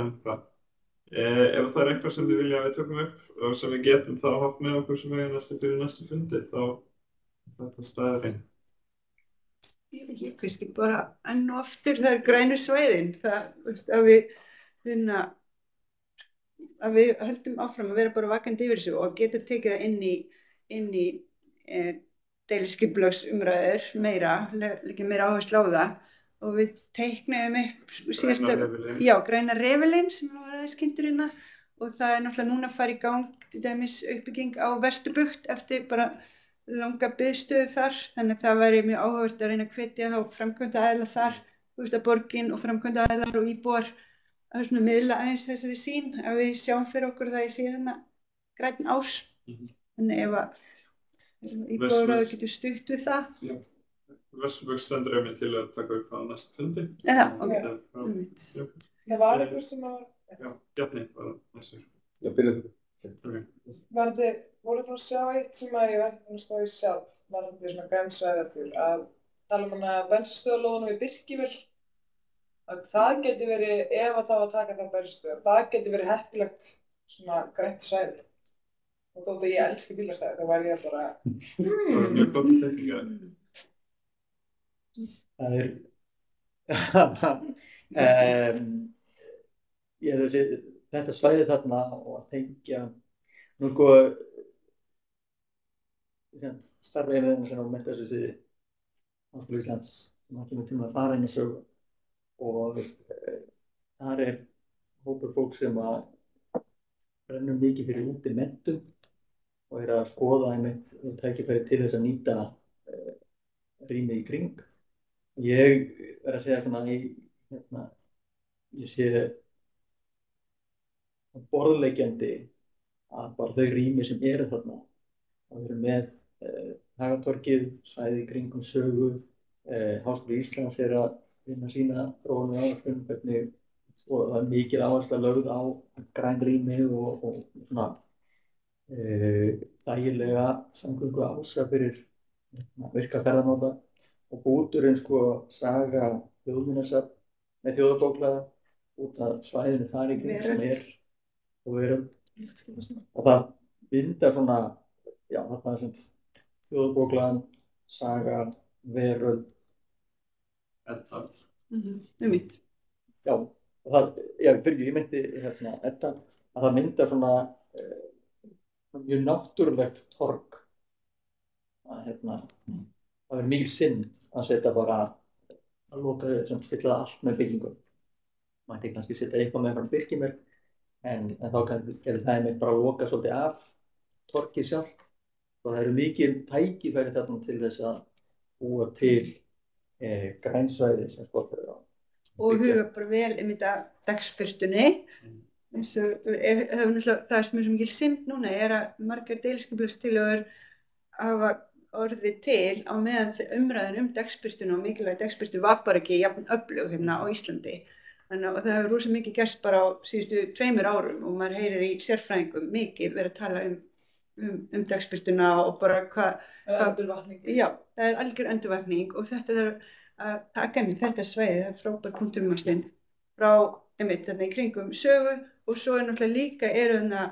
ef það er eitthvað sem þið vilja að við tökum upp og sem við getum þá haft með okkur sem við fyrir næstu fundi þá þetta staðar einn. Ég kannski bara enn og aftur það er grænu svæðin að við höldum áfram að vera bara vakandi yfir þessu og geta tekið það inn í deiliskipulagsumræður meira, leggja meira áherslu á það og við teiknuðum upp græna refilinn sem var aðeins kynntur hérna og það er náttúrulega núna að fara í gang til dæmis uppbygging á Vesturbugt eftir bara langa biðstöðu þar, þannig að það væri mjög áhugavert að reyna að hvetja þá framkvæmdaaðila þar, að borgin og framkvæmdaaðilar og íbúar að svona miðla aðeins þessari sýn að við sjáum fyrir okkur það ég sé hérna grænn ás, þannig ef að íbúar getur stutt við það. Já, Vesturbugt stendur einmitt til að taka upp á næsta fundi. Það var eitthvað sem að... Já, Bjarni var næstur. Já, byrjaðu. Voru búin að sjá eitt sem að ég var ekki búin að spá í sjálf, varðandi svona grænsvæði eftir, að tala um hana bensínstöðarlóðina við Birkivél, að það geti verið, ef að það var að taka það bensínstöðar, það geti verið heppilegt svona grænt svæði. Og þótt að ég elski bílastæði, þá var ég bara... Það var mjög gott tekninga. Það er... Þetta svæði þarna og að tengja nú sko starfa ég með þeim sem á menntasviði Háskóla Íslands sem ekki með tíma að fara inn í sögu og þar er hópur fólk sem að brennur mikið fyrir úti menntun og er að skoða einmitt tækifæri til þess að nýta rými í kring. Ég verð að segja svona ég sé borðleggjandi að bara þau rými sem eru þarna að vera með Hagatorgið, svæði í kringum sögu, Háskóli Íslands er að vinna sína þróun og áherslum, hvernig það er mikil áhersla lögð á græn rými og svona þægilega samgöngu ása fyrir virka ferðamáta og búturinn sko saga þjóðminjasafn með þjóðarbókhlaða út af svæðinu þar í kring sem er og veröld og það bindar svona, já það er svona þjóðarbókhlaðan saga, veröld. Edda. Einmitt. Já, og það, já, fyrir ég meinti Edda, að það myndar svona mjög náttúrulegt torg. Það er mikil synd að setja bara að loka sem fylla allt með byggingum. Mætti kannski setja eitthvað með einhvern birkimörk, en þá er það einmitt bara að loka svolítið af torgið sjálft. Og það eru mikil tækifæri þarna til þess að búa til grænsvæði sem sportur á. Og huga bara vel einmitt að dagsbirtunni. Eins og það sem er svo mikil synd núna er að margar deiliskipulagstillögur hafa orðið til á meðan umræðan dagsbirtuna og mikilvægi dagsbirtu var bara ekki jafn öflug hérna á Íslandi. Þannig að það hefur rosa mikið gerst bara á síðustu 2 árum og maður heyrir í sérfræðingum mikið verið að tala um dagsbirtuna og bara Endurvakning. Já, það er algjör endurvakning og þetta þarf að taka einmitt þetta svæði, það er frábær punktur frá einmitt þarna í kringum Sögu og svo er náttúrulega líka þarna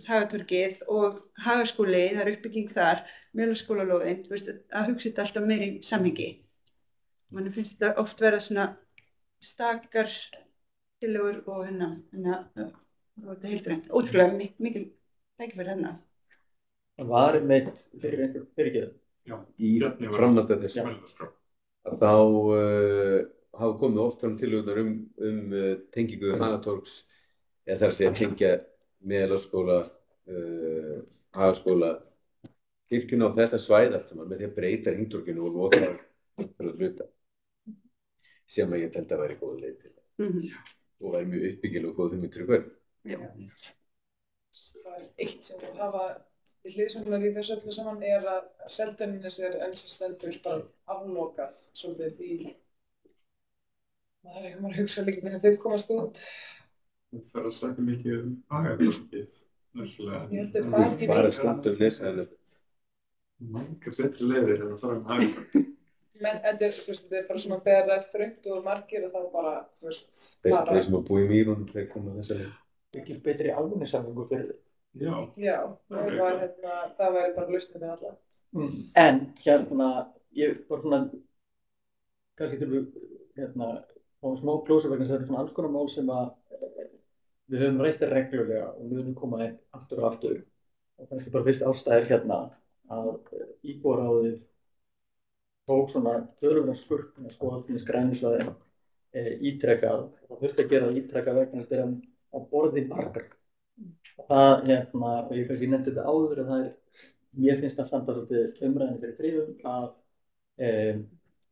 Hagatorgið og Hagaskóli, það er uppbygging þar, Melaskólalóðin, að hugsa þetta alltaf meira í samhengi. Manni finnst þetta oft vera svona stakar tillögur og þetta heildrænt, ótrúlega mikil tækifæri þarna. Það var einmitt fyrir einhver fyrirgefðu. Já, Í framhaldi af þessu. Þá hafa komið oft fram tillögurnar tengingu Hagatorgs, eða það er að segja tengja Melaskóla, Hagaskóla, kirkjuna á þetta svæði allt saman með því að breyta hringtorginu og loka fyrir að hluta, sem að ég held að væri góð leið til og væri mjög uppbyggileg og góð hugmynd fyrir hvern. Það er eitt sem við hafa í hliðsjónar í þessu öllu saman er að Seltjarnarnes enn sem stendur bara aflokað svolítið því maður er eitthvað að hugsa líka hvernig þau komast út. Það fer að segja mikið Hagatorgið, nössulega. Ég held að Það er skammt lesa en Margar betri leiðir en að fara Hagatorg. menn þetta er bara svona þegar það er þröngt og margir og þá bara, þeir sem að búa í Mýrunum, þeir koma þessa leið. Mikil betri almenningssamgöngur fyrir þau. Já. Já, það væri bara lausnin með alla. En ég var svona, kannski þurfum við á smá klósa vegna þess að það eru svona alls konar mál sem að við höfum rætt reglulega og munum koma aftur og aftur. Og kannski bara fyrst ástæður að íbúaráðið tók svona töluverðan skurk að skoða til þess grænisvæðin ítrekað. Það þurfti að gera það ítrekað vegna þess að á borði margar. Það, og ég kannski nefndi þetta áður að mér finnst að standa svolítið umræðinni fyrir þrifum að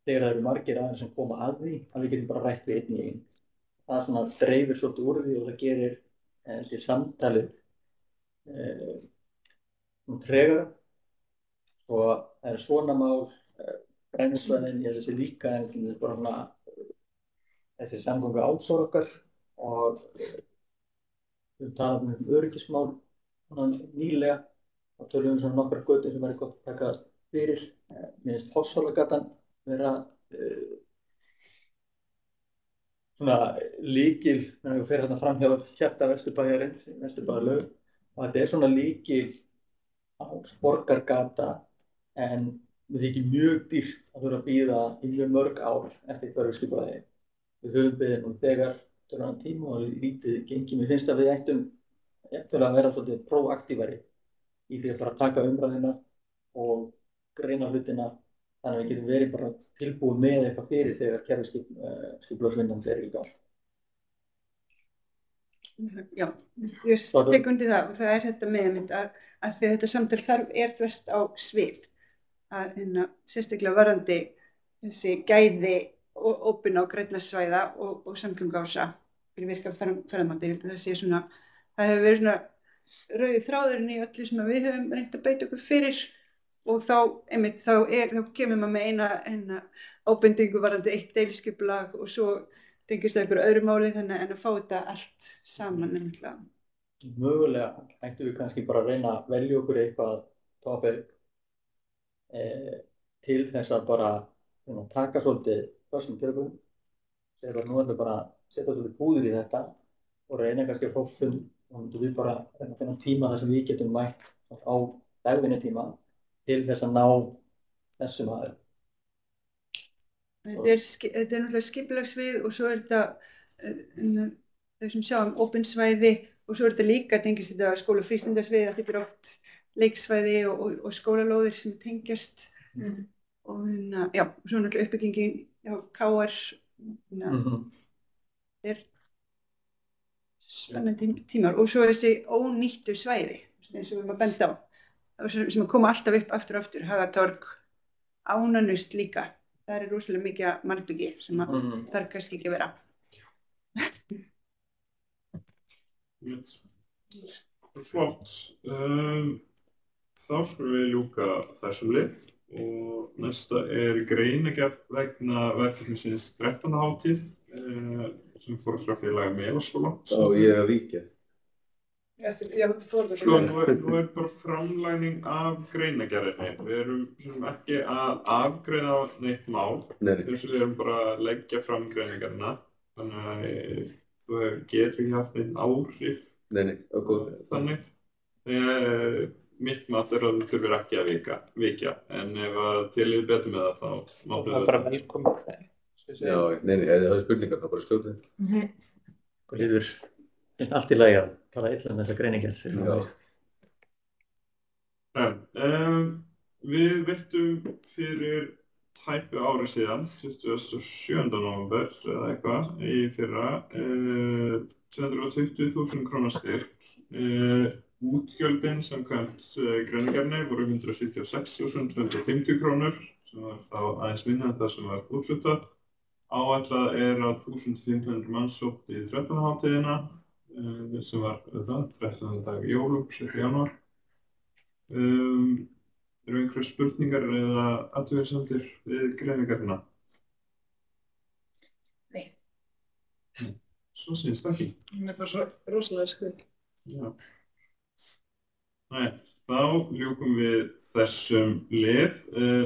þegar það eru margir aðeins sem koma að því að við getum bara rætt við einn í einn. Það svona dreifir svolítið úr því og það gerir til samtalið tregara og það eru svona mál grænisvæðin, ég þessi líka en það er bara þessi samgöngu ásór okkar og við talaðum öryggismál nýlega og tölum svona nokkrar götur sem væri gott að taka fyrir. Mér finnst Hofssólagatan vera svona lykil þegar við fer þarna fram hjá hjarta Vesturbæjarins, Vesturbæjarlaug og þetta er svona lykil á Borgargata en við þykir mjög dýrt að þurfa að bíða í mjög mörg ár eftir hverfisskipulagi. Við höfum beðið nú þegar tölunan tíma og lítið gengi. Mér finnst að við ættum að vera svolítið próaktífari í því að bara taka umræðina og greina hlutina þannig að við getum verið bara tilbúið með eitthvað fyrir þegar kerfisskipulagsvinnan fer í gang. Já, ég tek undir það og það er þetta með að því þetta samtal þvert á svið að sérstaklega varðandi þessi gæði og ópin á grænna svæða og samgönguása fyrir virka ferðamáta. Það hefur verið svona rauði þráðurinn í öllu sem við höfum reynt að beita okkur fyrir og þá kemur maður með eina ábendingu varðandi eitt deiliskipulag og svo tengist það einhverju öðru máli þannig en að fá þetta allt saman nefnilega. Mögulega ættum við kannski bara að reyna að velja okkur eitthvað topic til þess að bara taka svolítið föstum tökum. Nú erum við bara að setja svolítið búður í þetta og reyna kannski að fá fund og við bara reyna að finna tíma þar sem við getum mætt á dagvinnutíma til þess að ná þessum aðeins. Þetta er náttúrulega skipulagssvið og svo er þetta þau sem sjá opin svæði og svo er þetta líka tengist þetta skóla- og frístundasvið, þetta er oft leiksvæði og skólalóðir sem tengjast og já, og svo náttúrulega uppbyggingin á KR er spennandi tímar og svo þessi ónýttu svæði eins og við erum að benda á sem að koma alltaf upp aftur og aftur, Hagatorg, Ánanaust líka, það er rosalega mikið malbyggi sem að þarf kannski ekki að vera. Flott. Þá skulum við ljúka þessum lið og næsta er greinagerð vegna verkefnisins 13. hátíð sem foreldrafélagi Melaskóla. Og ég er að víkja. Sko, nú er bara framlægning af greinagerðinni. Við erum ekki að afgreiða neitt mál. Við erum bara að leggja fram greinagerðina. Þannig að þú getur ekki haft einn áhrif. Þannig. Mitt mat er að þú þurfir ekki að víkja. En ef þið líður betur með það, þá máttu það. Bara velkomin. Já, það er spurningar, það er bara skjótið. Og líður allt í lagi að tala illa þessa greiningerð fyrir mig. Við veittum fyrir tæpu ári síðan, 27. nóvember eða eitthvað í fyrra, 220.000 króna styrk. Útgjöldin samkvæmt greinagerðinni voru 176.250 krónur, sem var þá aðeins minna en það sem var úthlutað. Áætlað er að 1.500 manns sóttu í 13. hátíðina, sem var 13. dag í jólum, 7. janúar. Eru einhverjar spurningar eða athugasemdir við greinagerðina? Nei. Svo sýnist það ekki. Hún er bara svo rosalega skrið. Já. Nei, þá ljúkum við þessum lið.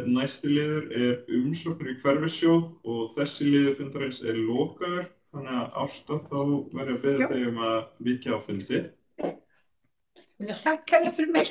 Næsti liður er umsóknir í hverfissjóð og þessi liður fundarins er lokaður. Þannig að Ásta þá verður að biðja þig að víkja á fundi. Takk fyrir mig.